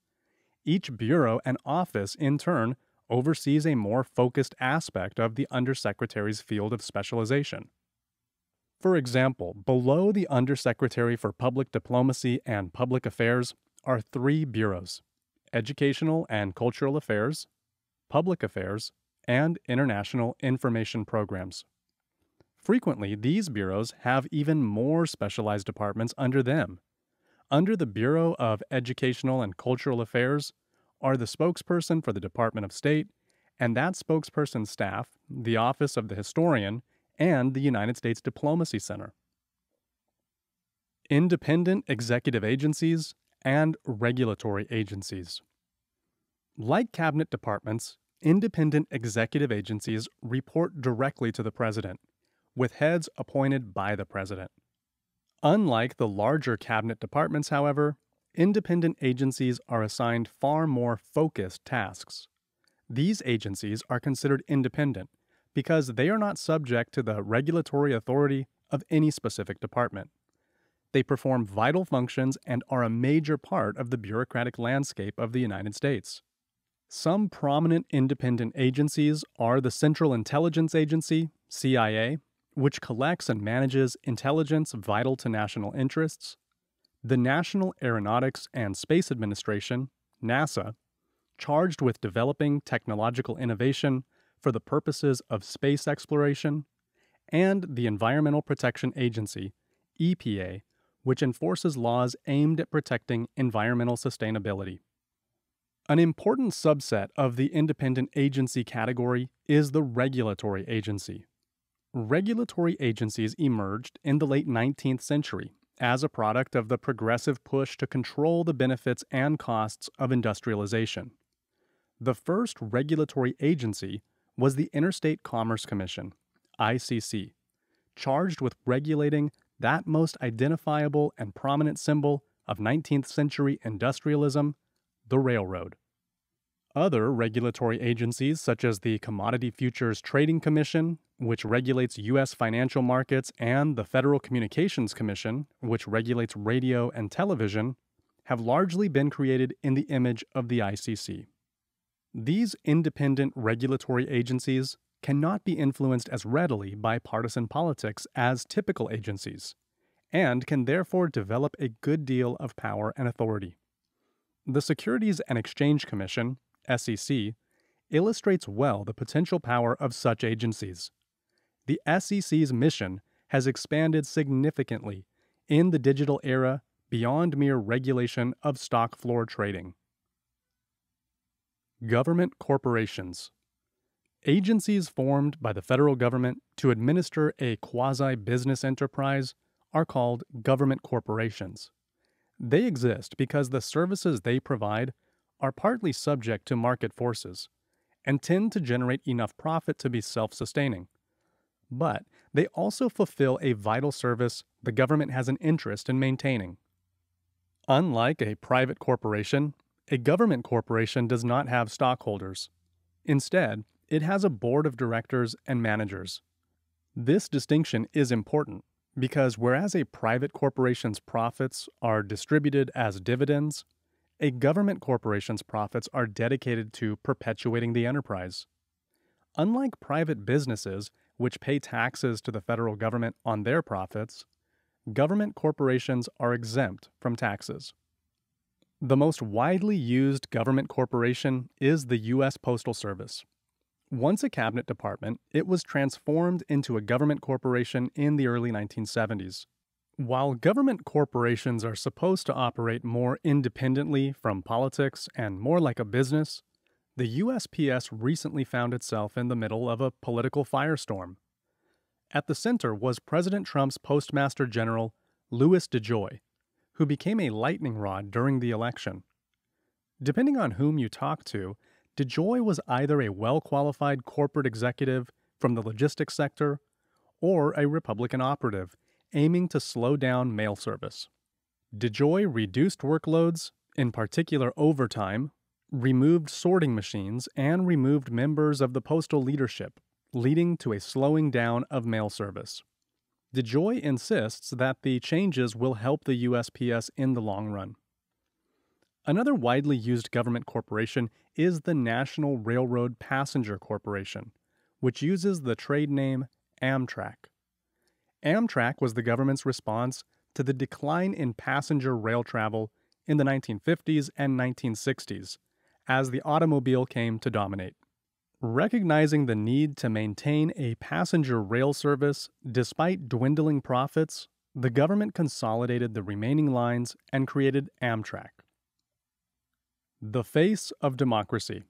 Each bureau and office, in turn, oversees a more focused aspect of the Undersecretary's field of specialization. For example, below the Undersecretary for Public Diplomacy and Public Affairs are 3 bureaus: Educational and Cultural Affairs, Public Affairs, and International Information Programs. Frequently, these bureaus have even more specialized departments under them. Under the Bureau of Educational and Cultural Affairs are the spokesperson for the Department of State, and that spokesperson's staff, the Office of the Historian, and the United States Diplomacy Center. Independent executive agencies and regulatory agencies. Like cabinet departments, independent executive agencies report directly to the President, with heads appointed by the President. Unlike the larger cabinet departments, however, independent agencies are assigned far more focused tasks. These agencies are considered independent because they are not subject to the regulatory authority of any specific department. They perform vital functions and are a major part of the bureaucratic landscape of the United States. Some prominent independent agencies are the Central Intelligence Agency, CIA, which collects and manages intelligence vital to national interests, the National Aeronautics and Space Administration, NASA, charged with developing technological innovation for the purposes of space exploration, and the Environmental Protection Agency, EPA, which enforces laws aimed at protecting environmental sustainability. An important subset of the independent agency category is the regulatory agency. Regulatory agencies emerged in the late 19th century as a product of the progressive push to control the benefits and costs of industrialization. The first regulatory agency was the Interstate Commerce Commission, ICC, charged with regulating that most identifiable and prominent symbol of 19th century industrialism, the railroad. Other regulatory agencies, such as the Commodity Futures Trading Commission, which regulates U.S. financial markets, and the Federal Communications Commission, which regulates radio and television, have largely been created in the image of the ICC. These independent regulatory agencies cannot be influenced as readily by partisan politics as typical agencies, and can therefore develop a good deal of power and authority. The Securities and Exchange Commission, SEC, illustrates well the potential power of such agencies. The SEC's mission has expanded significantly in the digital era beyond mere regulation of stock floor trading. Government corporations. Agencies formed by the federal government to administer a quasi-business enterprise are called government corporations. They exist because the services they provide are partly subject to market forces and tend to generate enough profit to be self-sustaining. But they also fulfill a vital service the government has an interest in maintaining. Unlike a private corporation, a government corporation does not have stockholders. Instead, it has a board of directors and managers. This distinction is important because whereas a private corporation's profits are distributed as dividends, a government corporation's profits are dedicated to perpetuating the enterprise. Unlike private businesses, which pay taxes to the federal government on their profits, government corporations are exempt from taxes. The most widely used government corporation is the U.S. Postal Service. Once a cabinet department, it was transformed into a government corporation in the early 1970s. While government corporations are supposed to operate more independently from politics and more like a business, the USPS recently found itself in the middle of a political firestorm. At the center was President Trump's Postmaster General, Louis DeJoy, who became a lightning rod during the election. Depending on whom you talk to, DeJoy was either a well-qualified corporate executive from the logistics sector or a Republican operative aiming to slow down mail service. DeJoy reduced workloads, in particular overtime, removed sorting machines, and removed members of the postal leadership, leading to a slowing down of mail service. DeJoy insists that the changes will help the USPS in the long run. Another widely used government corporation is the National Railroad Passenger Corporation, which uses the trade name Amtrak. Amtrak was the government's response to the decline in passenger rail travel in the 1950s and 1960s, as the automobile came to dominate. Recognizing the need to maintain a passenger rail service despite dwindling profits, the government consolidated the remaining lines and created Amtrak. The face of democracy.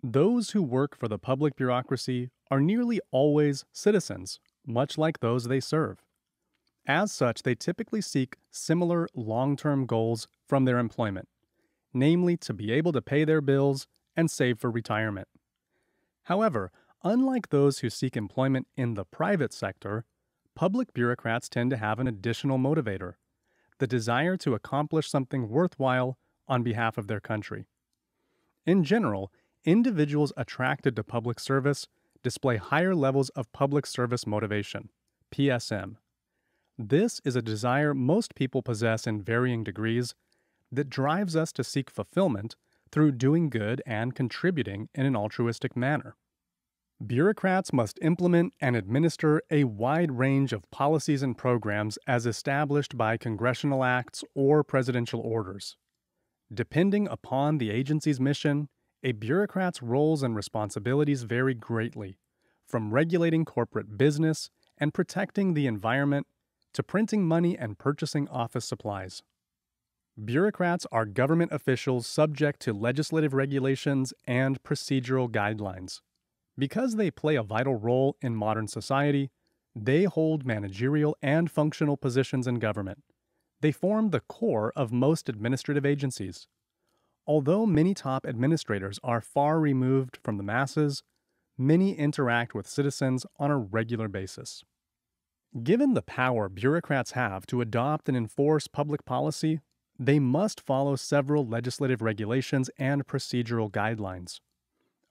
Those who work for the public bureaucracy are nearly always citizens, much like those they serve. As such, they typically seek similar long-term goals from their employment, namely to be able to pay their bills and save for retirement. However, unlike those who seek employment in the private sector, public bureaucrats tend to have an additional motivator: the desire to accomplish something worthwhile on behalf of their country. In general, individuals attracted to public service display higher levels of public service motivation, PSM. This is a desire most people possess in varying degrees that drives us to seek fulfillment through doing good and contributing in an altruistic manner. Bureaucrats must implement and administer a wide range of policies and programs as established by congressional acts or presidential orders. Depending upon the agency's mission, a bureaucrat's roles and responsibilities vary greatly, from regulating corporate business and protecting the environment to printing money and purchasing office supplies. Bureaucrats are government officials subject to legislative regulations and procedural guidelines. Because they play a vital role in modern society, they hold managerial and functional positions in government. They form the core of most administrative agencies. Although many top administrators are far removed from the masses, many interact with citizens on a regular basis. Given the power bureaucrats have to adopt and enforce public policy, they must follow several legislative regulations and procedural guidelines.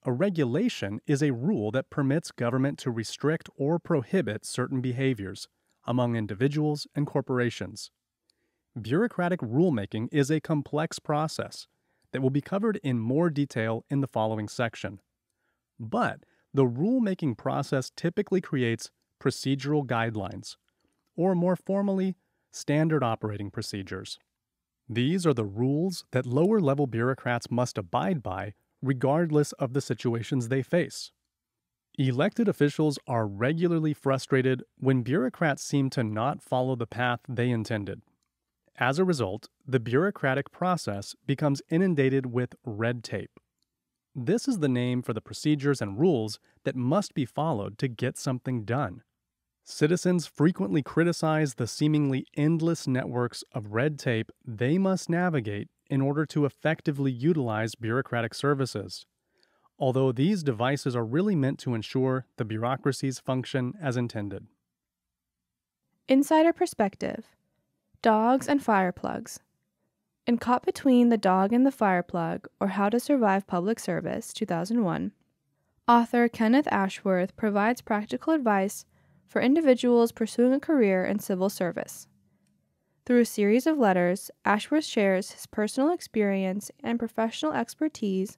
A regulation is a rule that permits government to restrict or prohibit certain behaviors among individuals and corporations. Bureaucratic rulemaking is a complex process that will be covered in more detail in the following section. But the rulemaking process typically creates procedural guidelines, or more formally, standard operating procedures. These are the rules that lower-level bureaucrats must abide by regardless of the situations they face. Elected officials are regularly frustrated when bureaucrats seem to not follow the path they intended. As a result, the bureaucratic process becomes inundated with red tape. This is the name for the procedures and rules that must be followed to get something done. Citizens frequently criticize the seemingly endless networks of red tape they must navigate in order to effectively utilize bureaucratic services, although these devices are really meant to ensure the bureaucracies function as intended. Insider perspective. Dogs and fire plugs. In Caught Between the Dog and the Fire Plug, or How to Survive Public Service, 2001, author Kenneth Ashworth provides practical advice for individuals pursuing a career in civil service. Through a series of letters, Ashworth shares his personal experience and professional expertise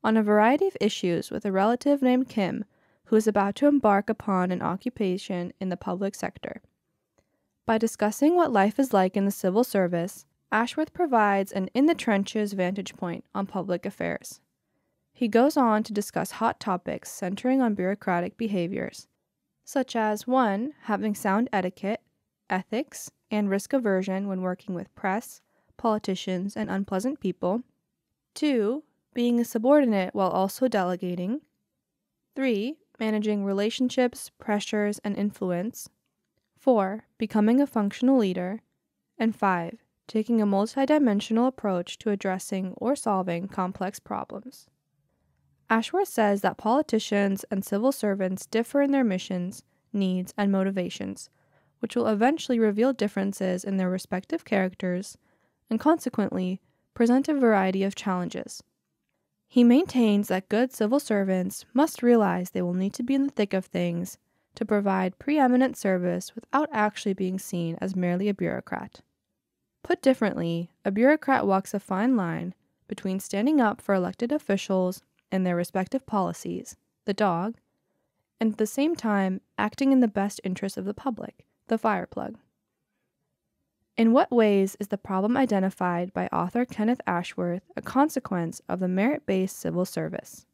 on a variety of issues with a relative named Kim, who is about to embark upon an occupation in the public sector. By discussing what life is like in the civil service, Ashworth provides an in-the-trenches vantage point on public affairs. He goes on to discuss hot topics centering on bureaucratic behaviors, such as 1. Having sound etiquette, ethics, and risk aversion when working with press, politicians, and unpleasant people. 2. Being a subordinate while also delegating. 3. Managing relationships, pressures, and influence. 4. Becoming a functional leader. And 5. Taking a multidimensional approach to addressing or solving complex problems. Ashworth says that politicians and civil servants differ in their missions, needs, and motivations, which will eventually reveal differences in their respective characters and consequently present a variety of challenges. He maintains that good civil servants must realize they will need to be in the thick of things to provide preeminent service without actually being seen as merely a bureaucrat. Put differently, a bureaucrat walks a fine line between standing up for elected officials and their respective policies, the dog, and at the same time acting in the best interest of the public, the fireplug. In what ways is the problem identified by author Kenneth Ashworth a consequence of the merit-based civil service?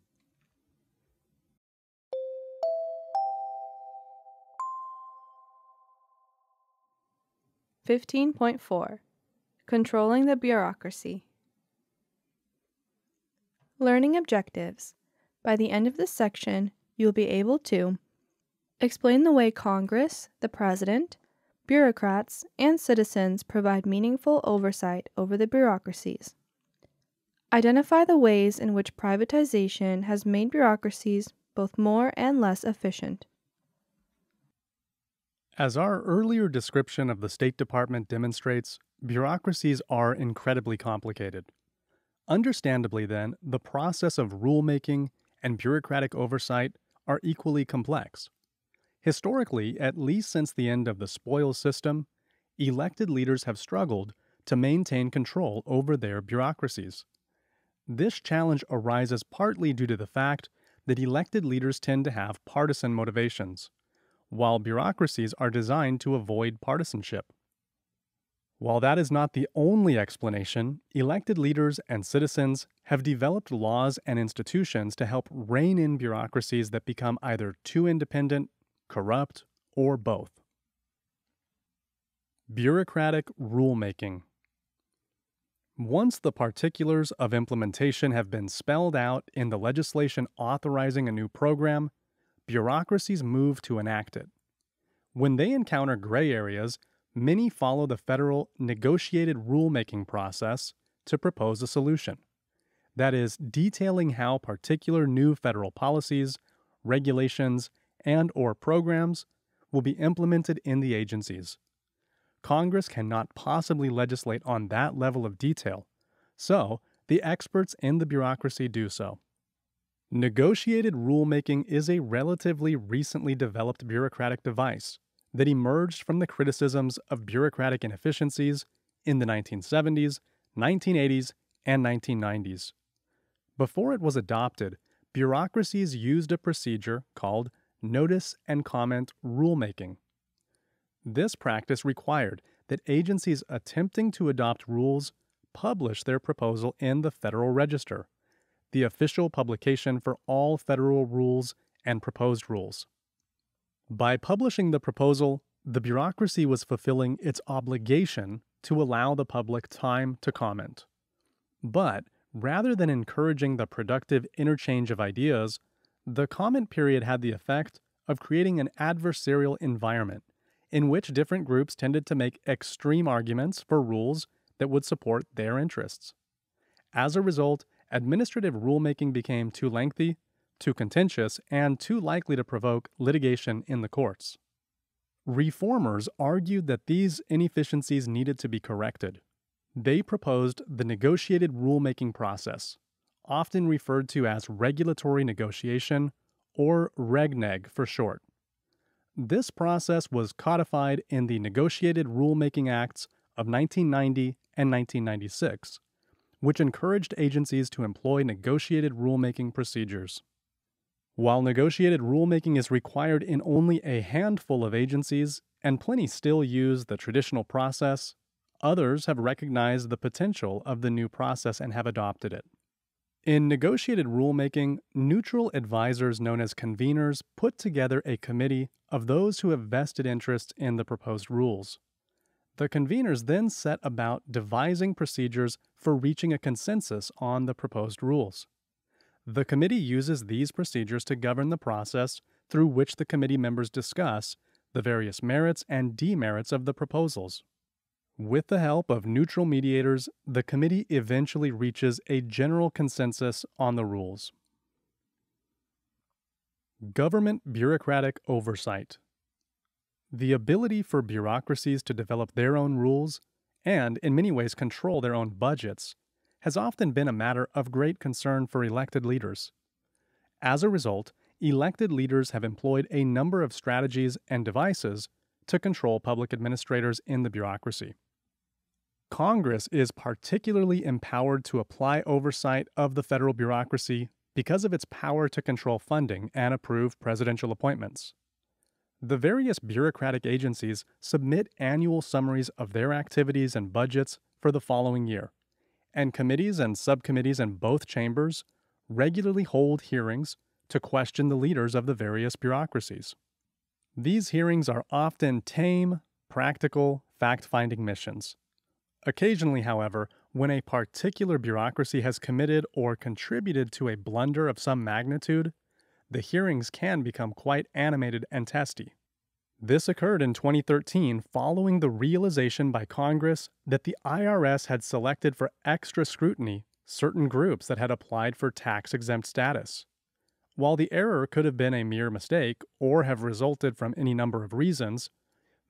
(15.4) Controlling the bureaucracy. Learning objectives. By the end of this section, you will be able to explain the way Congress, the President, bureaucrats, and citizens provide meaningful oversight over the bureaucracies. Identify the ways in which privatization has made bureaucracies both more and less efficient. As our earlier description of the State Department demonstrates, bureaucracies are incredibly complicated. Understandably, then, the process of rulemaking and bureaucratic oversight are equally complex. Historically, at least since the end of the spoils system, elected leaders have struggled to maintain control over their bureaucracies. This challenge arises partly due to the fact that elected leaders tend to have partisan motivations, while bureaucracies are designed to avoid partisanship. While that is not the only explanation, elected leaders and citizens have developed laws and institutions to help rein in bureaucracies that become either too independent, corrupt, or both. Bureaucratic rulemaking. Once the particulars of implementation have been spelled out in the legislation authorizing a new program, bureaucracies move to enact it. When they encounter gray areas, many follow the federal negotiated rulemaking process to propose a solution. That is, detailing how particular new federal policies, regulations, and/or programs will be implemented in the agencies. Congress cannot possibly legislate on that level of detail, so the experts in the bureaucracy do so. Negotiated rulemaking is a relatively recently developed bureaucratic device that emerged from the criticisms of bureaucratic inefficiencies in the 1970s, 1980s, and 1990s. Before it was adopted, bureaucracies used a procedure called notice and comment rulemaking. This practice required that agencies attempting to adopt rules publish their proposal in the Federal Register, the official publication for all federal rules and proposed rules. By publishing the proposal, the bureaucracy was fulfilling its obligation to allow the public time to comment. But rather than encouraging the productive interchange of ideas, the comment period had the effect of creating an adversarial environment in which different groups tended to make extreme arguments for rules that would support their interests. As a result, administrative rulemaking became too lengthy, too contentious, and too likely to provoke litigation in the courts. Reformers argued that these inefficiencies needed to be corrected. They proposed the negotiated rulemaking process, often referred to as regulatory negotiation, or regneg for short. This process was codified in the Negotiated Rulemaking Acts of 1990 and 1996, which encouraged agencies to employ negotiated rulemaking procedures. While negotiated rulemaking is required in only a handful of agencies, and plenty still use the traditional process, others have recognized the potential of the new process and have adopted it. In negotiated rulemaking, neutral advisors known as conveners put together a committee of those who have vested interest in the proposed rules. The conveners then set about devising procedures for reaching a consensus on the proposed rules. The committee uses these procedures to govern the process through which the committee members discuss the various merits and demerits of the proposals. With the help of neutral mediators, the committee eventually reaches a general consensus on the rules. Government bureaucratic oversight. The ability for bureaucracies to develop their own rules and, in many ways, control their own budgets has often been a matter of great concern for elected leaders. As a result, elected leaders have employed a number of strategies and devices to control public administrators in the bureaucracy. Congress is particularly empowered to apply oversight of the federal bureaucracy because of its power to control funding and approve presidential appointments. The various bureaucratic agencies submit annual summaries of their activities and budgets for the following year, and committees and subcommittees in both chambers regularly hold hearings to question the leaders of the various bureaucracies. These hearings are often tame, practical, fact-finding missions. Occasionally, however, when a particular bureaucracy has committed or contributed to a blunder of some magnitude, the hearings can become quite animated and testy. This occurred in 2013 following the realization by Congress that the IRS had selected for extra scrutiny certain groups that had applied for tax-exempt status. While the error could have been a mere mistake or have resulted from any number of reasons,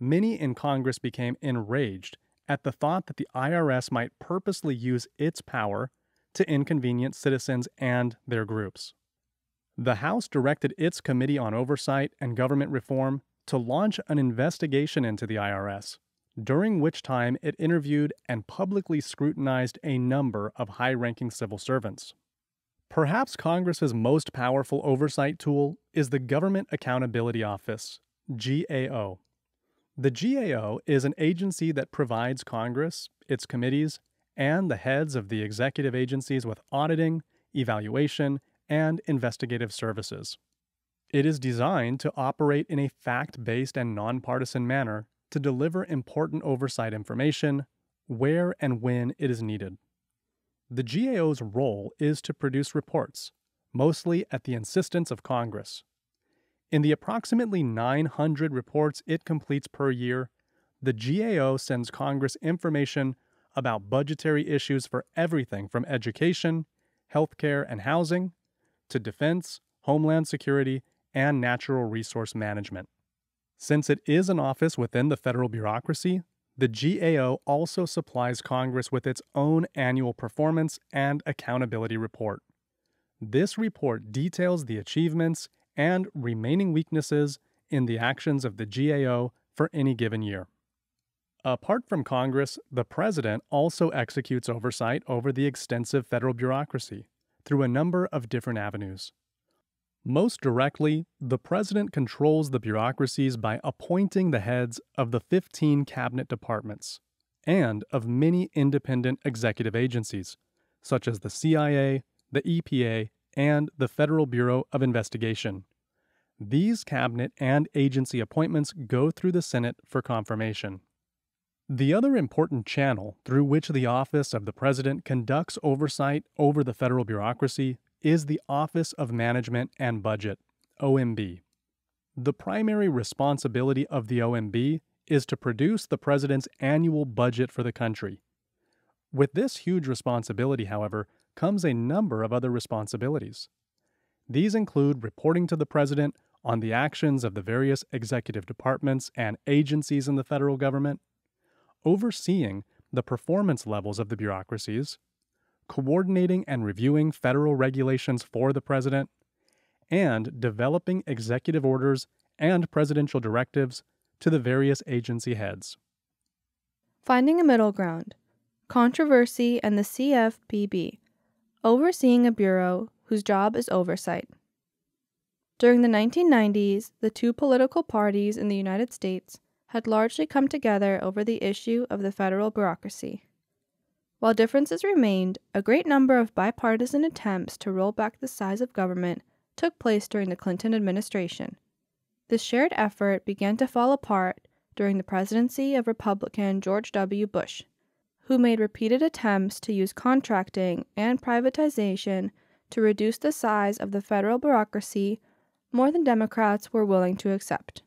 many in Congress became enraged at the thought that the IRS might purposely use its power to inconvenience citizens and their groups. The House directed its Committee on Oversight and Government Reform to launch an investigation into the IRS, during which time it interviewed and publicly scrutinized a number of high-ranking civil servants. Perhaps Congress's most powerful oversight tool is the Government Accountability Office, GAO. The GAO is an agency that provides Congress, its committees, and the heads of the executive agencies with auditing, evaluation, and investigative services. It is designed to operate in a fact-based and nonpartisan manner to deliver important oversight information where and when it is needed. The GAO's role is to produce reports, mostly at the insistence of Congress. In the approximately 900 reports it completes per year, the GAO sends Congress information about budgetary issues for everything from education, healthcare and housing, to defense, homeland security, and natural resource management. Since it is an office within the federal bureaucracy, the GAO also supplies Congress with its own annual performance and accountability report. This report details the achievements and remaining weaknesses in the actions of the GAO for any given year. Apart from Congress, the President also executes oversight over the extensive federal bureaucracy through a number of different avenues. Most directly, the President controls the bureaucracies by appointing the heads of the 15 cabinet departments and of many independent executive agencies, such as the CIA, the EPA, and the Federal Bureau of Investigation. These cabinet and agency appointments go through the Senate for confirmation. The other important channel through which the office of the President conducts oversight over the federal bureaucracy is the Office of Management and Budget, OMB. The primary responsibility of the OMB is to produce the President's annual budget for the country. With this huge responsibility, however, comes a number of other responsibilities. These include reporting to the President on the actions of the various executive departments and agencies in the federal government, overseeing the performance levels of the bureaucracies, coordinating and reviewing federal regulations for the President, and developing executive orders and presidential directives to the various agency heads. Finding a middle ground. Controversy and the CFPB. Overseeing a bureau whose job is oversight. During the 1990s, the two political parties in the United States had largely come together over the issue of the federal bureaucracy. While differences remained, a great number of bipartisan attempts to roll back the size of government took place during the Clinton administration. This shared effort began to fall apart during the presidency of Republican George W. Bush, who made repeated attempts to use contracting and privatization to reduce the size of the federal bureaucracy more than Democrats were willing to accept.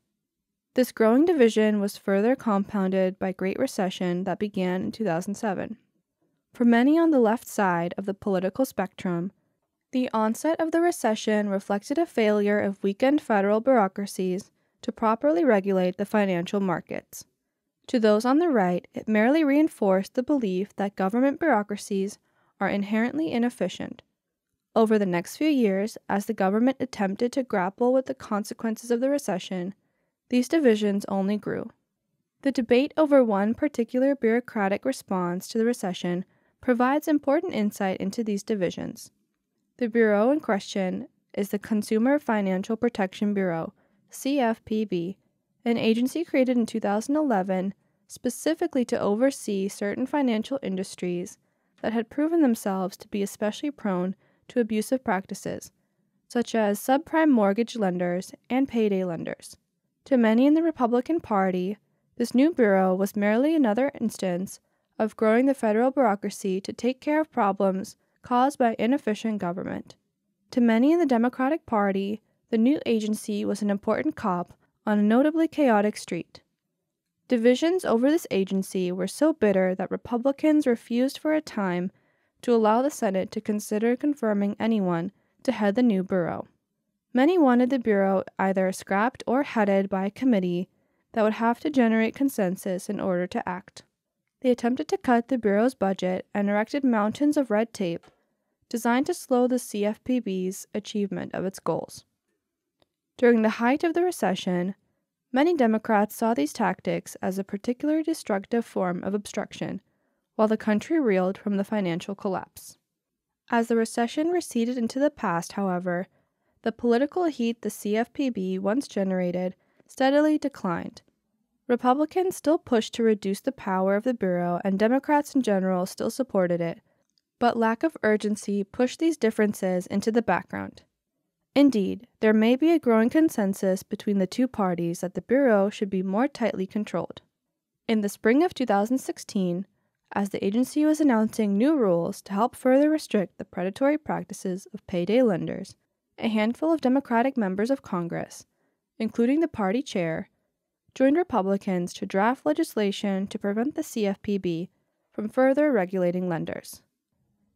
This growing division was further compounded by Great Recession that began in 2007. For many on the left side of the political spectrum, the onset of the recession reflected a failure of weakened federal bureaucracies to properly regulate the financial markets. To those on the right, it merely reinforced the belief that government bureaucracies are inherently inefficient. Over the next few years, as the government attempted to grapple with the consequences of the recession, these divisions only grew. The debate over one particular bureaucratic response to the recession provides important insight into these divisions. The bureau in question is the Consumer Financial Protection Bureau, CFPB, an agency created in 2011 specifically to oversee certain financial industries that had proven themselves to be especially prone to abusive practices, such as subprime mortgage lenders and payday lenders. To many in the Republican Party, this new bureau was merely another instance of growing the federal bureaucracy to take care of problems caused by inefficient government. To many in the Democratic Party, the new agency was an important cop on a notably chaotic street. Divisions over this agency were so bitter that Republicans refused for a time to allow the Senate to consider confirming anyone to head the new bureau. Many wanted the bureau either scrapped or headed by a committee that would have to generate consensus in order to act. They attempted to cut the bureau's budget and erected mountains of red tape designed to slow the CFPB's achievement of its goals. During the height of the recession, many Democrats saw these tactics as a particularly destructive form of obstruction, while the country reeled from the financial collapse. As the recession receded into the past, however, the political heat the CFPB once generated steadily declined. Republicans still pushed to reduce the power of the Bureau, and Democrats in general still supported it, but lack of urgency pushed these differences into the background. Indeed, there may be a growing consensus between the two parties that the Bureau should be more tightly controlled. In the spring of 2016, as the agency was announcing new rules to help further restrict the predatory practices of payday lenders, a handful of Democratic members of Congress, including the party chair, joined Republicans to draft legislation to prevent the CFPB from further regulating lenders.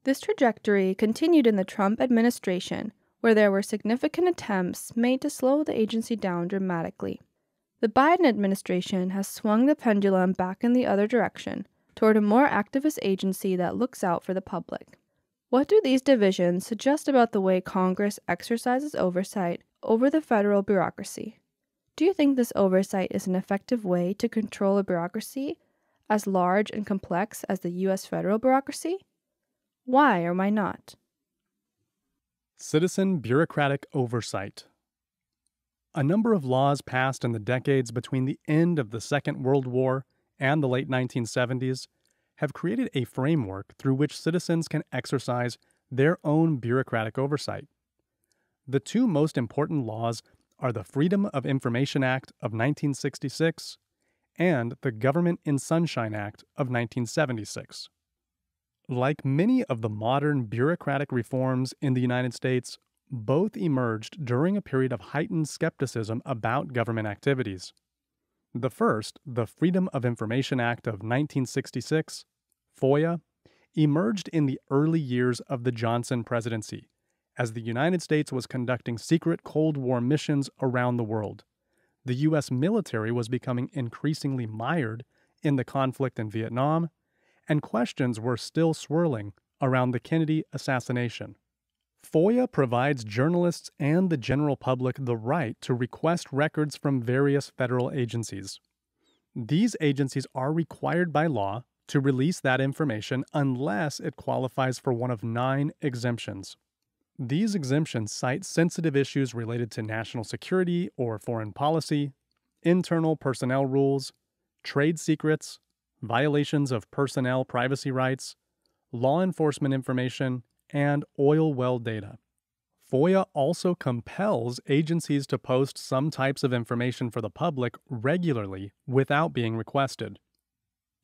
This trajectory continued in the Trump administration, where there were significant attempts made to slow the agency down dramatically. The Biden administration has swung the pendulum back in the other direction, toward a more activist agency that looks out for the public. What do these divisions suggest about the way Congress exercises oversight over the federal bureaucracy? Do you think this oversight is an effective way to control a bureaucracy as large and complex as the U.S. federal bureaucracy? Why or why not? Citizen bureaucratic oversight. A number of laws passed in the decades between the end of the Second World War and the late 1970s have created a framework through which citizens can exercise their own bureaucratic oversight. The two most important laws are the Freedom of Information Act of 1966 and the Government in Sunshine Act of 1976. Like many of the modern bureaucratic reforms in the United States, both emerged during a period of heightened skepticism about government activities. The first, the Freedom of Information Act of 1966, FOIA, emerged in the early years of the Johnson presidency, as the United States was conducting secret Cold War missions around the world. The U.S. military was becoming increasingly mired in the conflict in Vietnam, and questions were still swirling around the Kennedy assassination. FOIA provides journalists and the general public the right to request records from various federal agencies. These agencies are required by law to release that information unless it qualifies for one of 9 exemptions. These exemptions cite sensitive issues related to national security or foreign policy, internal personnel rules, trade secrets, violations of personnel privacy rights, law enforcement information, and oil well data. FOIA also compels agencies to post some types of information for the public regularly without being requested.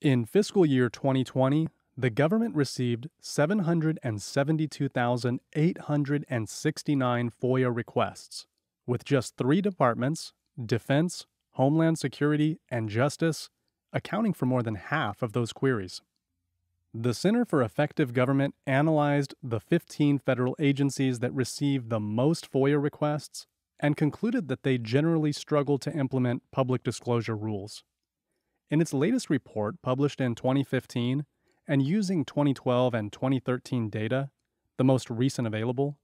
In fiscal year 2020, the government received 772,869 FOIA requests, with just 3 departments, Defense, Homeland Security, and Justice, accounting for more than half of those queries. The Center for Effective Government analyzed the 15 federal agencies that received the most FOIA requests and concluded that they generally struggle to implement public disclosure rules. In its latest report, published in 2015, and using 2012 and 2013 data, the most recent available,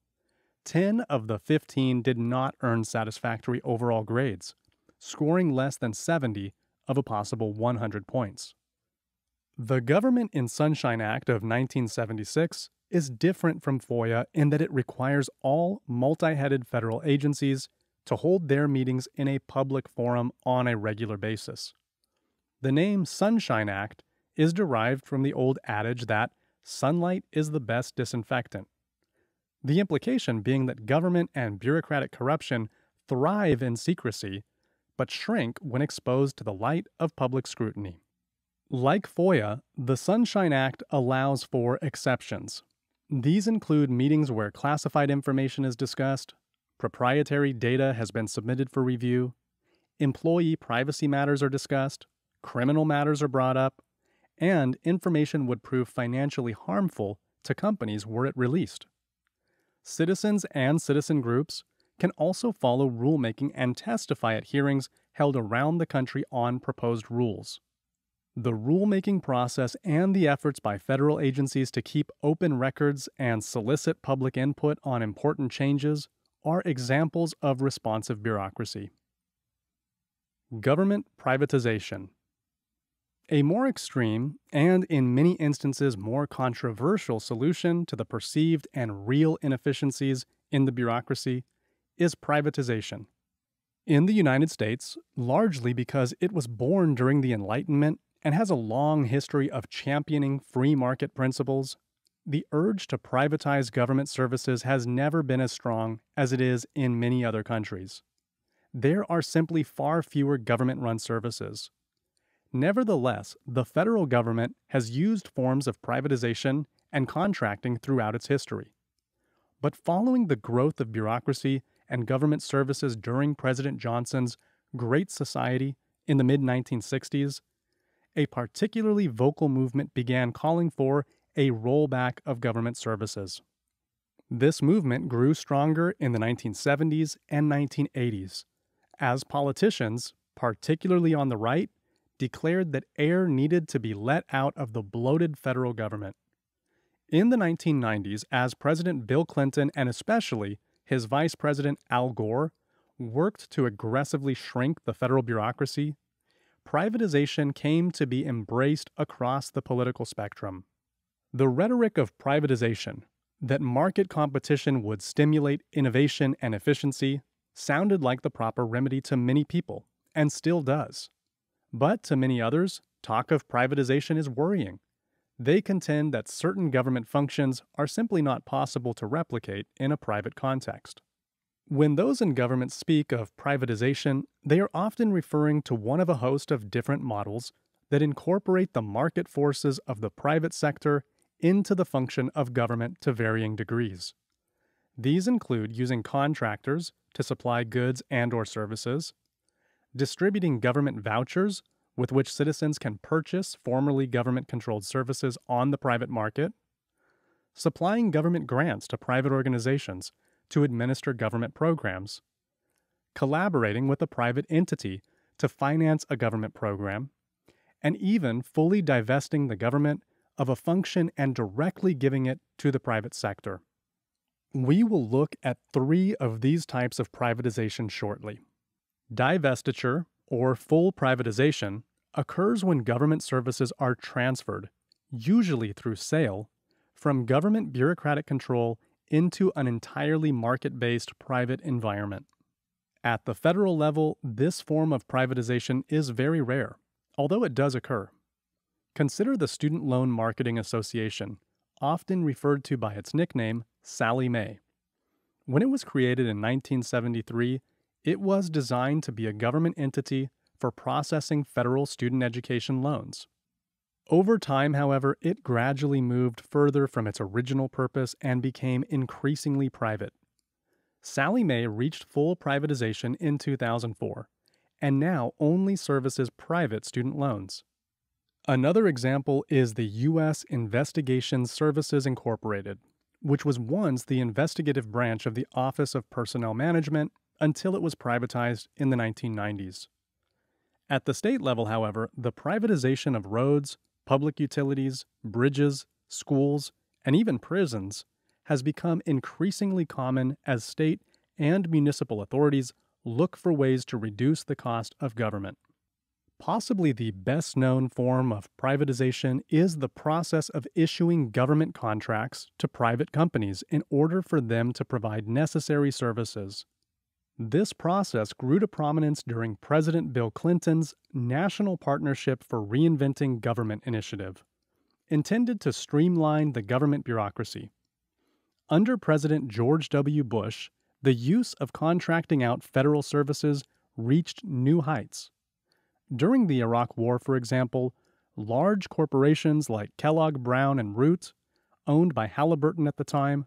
10 of the 15 did not earn satisfactory overall grades, scoring less than 70 of a possible 100 points. The Government in Sunshine Act of 1976 is different from FOIA in that it requires all multi-headed federal agencies to hold their meetings in a public forum on a regular basis. The name Sunshine Act is derived from the old adage that sunlight is the best disinfectant. The implication being that government and bureaucratic corruption thrive in secrecy, but shrink when exposed to the light of public scrutiny. Like FOIA, the Sunshine Act allows for exceptions. These include meetings where classified information is discussed, proprietary data has been submitted for review, employee privacy matters are discussed, criminal matters are brought up, and information would prove financially harmful to companies were it released. Citizens and citizen groups can also follow rulemaking and testify at hearings held around the country on proposed rules. The rulemaking process and the efforts by federal agencies to keep open records and solicit public input on important changes are examples of responsive bureaucracy. Government privatization. A more extreme, and in many instances more controversial solution to the perceived and real inefficiencies in the bureaucracy is privatization. In the United States, largely because it was born during the Enlightenment and has a long history of championing free market principles, the urge to privatize government services has never been as strong as it is in many other countries. There are simply far fewer government-run services. Nevertheless, the federal government has used forms of privatization and contracting throughout its history. But following the growth of bureaucracy and government services during President Johnson's Great Society in the mid-1960s, a particularly vocal movement began calling for a rollback of government services. This movement grew stronger in the 1970s and 1980s, as politicians, particularly on the right, declared that air needed to be let out of the bloated federal government. In the 1990s, as President Bill Clinton and especially his Vice President Al Gore worked to aggressively shrink the federal bureaucracy, privatization came to be embraced across the political spectrum. The rhetoric of privatization, that market competition would stimulate innovation and efficiency, sounded like the proper remedy to many people, and still does. But to many others, talk of privatization is worrying. They contend that certain government functions are simply not possible to replicate in a private context. When those in government speak of privatization, they are often referring to one of a host of different models that incorporate the market forces of the private sector into the function of government to varying degrees. These include using contractors to supply goods and/or services, distributing government vouchers with which citizens can purchase formerly government-controlled services on the private market, supplying government grants to private organizations to administer government programs, collaborating with a private entity to finance a government program, and even fully divesting the government of a function and directly giving it to the private sector. We will look at 3 of these types of privatization shortly. Divestiture, or full privatization, occurs when government services are transferred, usually through sale, from government bureaucratic control into an entirely market-based private environment. At the federal level, this form of privatization is very rare, although it does occur. Consider the Student Loan Marketing Association, often referred to by its nickname, Sallie Mae. When it was created in 1973, it was designed to be a government entity for processing federal student education loans. Over time, however, it gradually moved further from its original purpose and became increasingly private. Sallie Mae reached full privatization in 2004, and now only services private student loans. Another example is the U.S. Investigations Services Incorporated, which was once the investigative branch of the Office of Personnel Management until it was privatized in the 1990s. At the state level, however, the privatization of roads, public utilities, bridges, schools, and even prisons has become increasingly common as state and municipal authorities look for ways to reduce the cost of government. Possibly the best known form of privatization is the process of issuing government contracts to private companies in order for them to provide necessary services. This process grew to prominence during President Bill Clinton's National Partnership for Reinventing Government initiative, intended to streamline the government bureaucracy. Under President George W. Bush, the use of contracting out federal services reached new heights. During the Iraq War, for example, large corporations like Kellogg Brown and Root, owned by Halliburton at the time,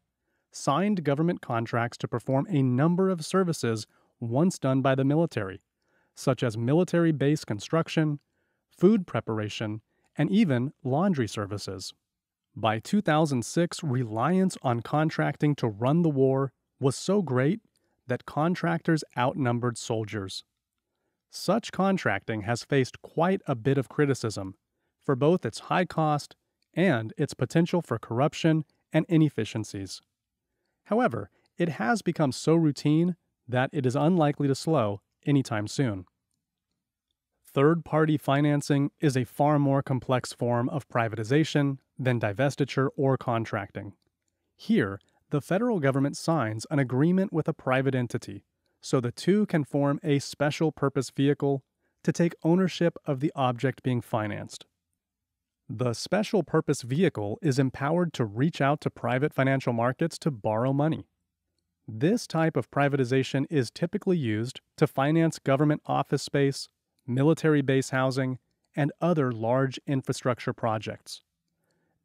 signed government contracts to perform a number of services once done by the military, such as military base construction, food preparation, and even laundry services. By 2006, reliance on contracting to run the war was so great that contractors outnumbered soldiers. Such contracting has faced quite a bit of criticism for both its high cost and its potential for corruption and inefficiencies. However, it has become so routine that it is unlikely to slow anytime soon. Third-party financing is a far more complex form of privatization than divestiture or contracting. Here, the federal government signs an agreement with a private entity, so the two can form a special purpose vehicle to take ownership of the object being financed. The special purpose vehicle is empowered to reach out to private financial markets to borrow money. This type of privatization is typically used to finance government office space, military base housing, and other large infrastructure projects.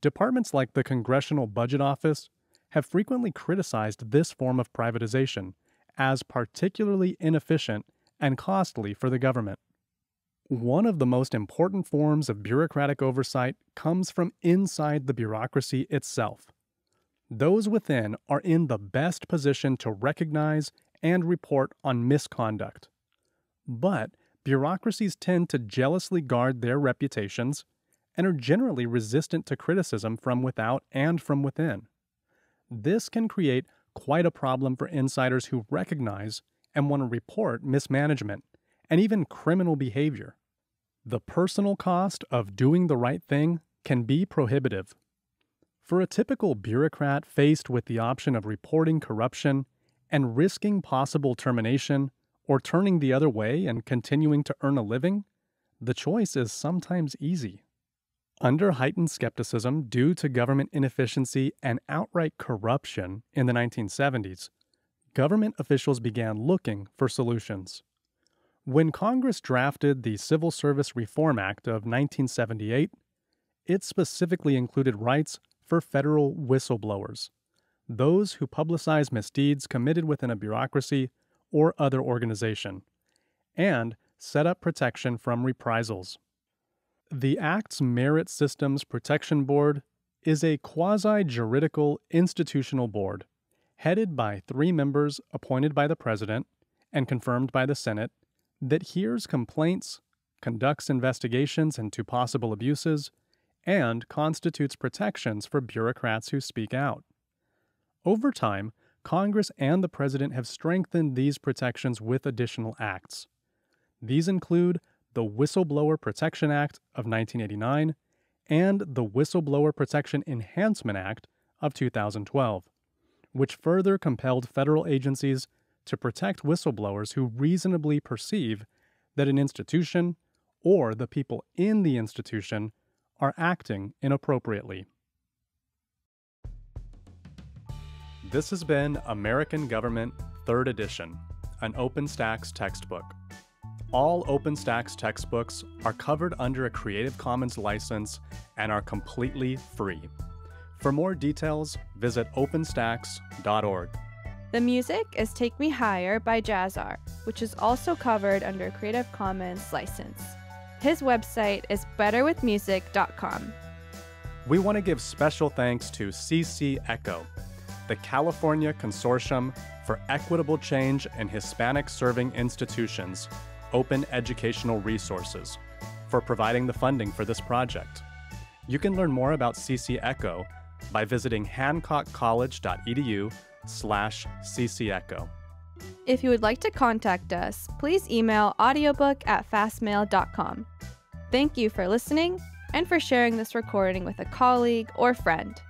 Departments like the Congressional Budget Office have frequently criticized this form of privatization as particularly inefficient and costly for the government. One of the most important forms of bureaucratic oversight comes from inside the bureaucracy itself. Those within are in the best position to recognize and report on misconduct. But bureaucracies tend to jealously guard their reputations and are generally resistant to criticism from without and from within. This can create quite a problem for insiders who recognize and want to report mismanagement and even criminal behavior. The personal cost of doing the right thing can be prohibitive. For a typical bureaucrat faced with the option of reporting corruption and risking possible termination or turning the other way and continuing to earn a living, the choice is sometimes easy. Under heightened skepticism due to government inefficiency and outright corruption in the 1970s, government officials began looking for solutions. When Congress drafted the Civil Service Reform Act of 1978, it specifically included rights for federal whistleblowers, those who publicize misdeeds committed within a bureaucracy or other organization, and set up protection from reprisals. The Act's Merit Systems Protection Board is a quasi-juridical institutional board, headed by 3 members appointed by the President and confirmed by the Senate, that hears complaints, conducts investigations into possible abuses, and constitutes protections for bureaucrats who speak out. Over time, Congress and the President have strengthened these protections with additional acts. These include the Whistleblower Protection Act of 1989 and the Whistleblower Protection Enhancement Act of 2012, which further compelled federal agencies to protect whistleblowers who reasonably perceive that an institution or the people in the institution are acting inappropriately. This has been American Government 3rd Edition, an OpenStax textbook. All OpenStax textbooks are covered under a Creative Commons license and are completely free. For more details, visit openstax.org. The music is Take Me Higher by Jazzar, which is also covered under Creative Commons license. His website is betterwithmusic.com. We want to give special thanks to CC ECHO, the California Consortium for Equitable Change in Hispanic-Serving Institutions, Open Educational Resources, for providing the funding for this project. You can learn more about CC Echo by visiting hancockcollege.edu/CCEcho. If you would like to contact us, please email audiobook@fastmail.com. Thank you for listening and for sharing this recording with a colleague or friend.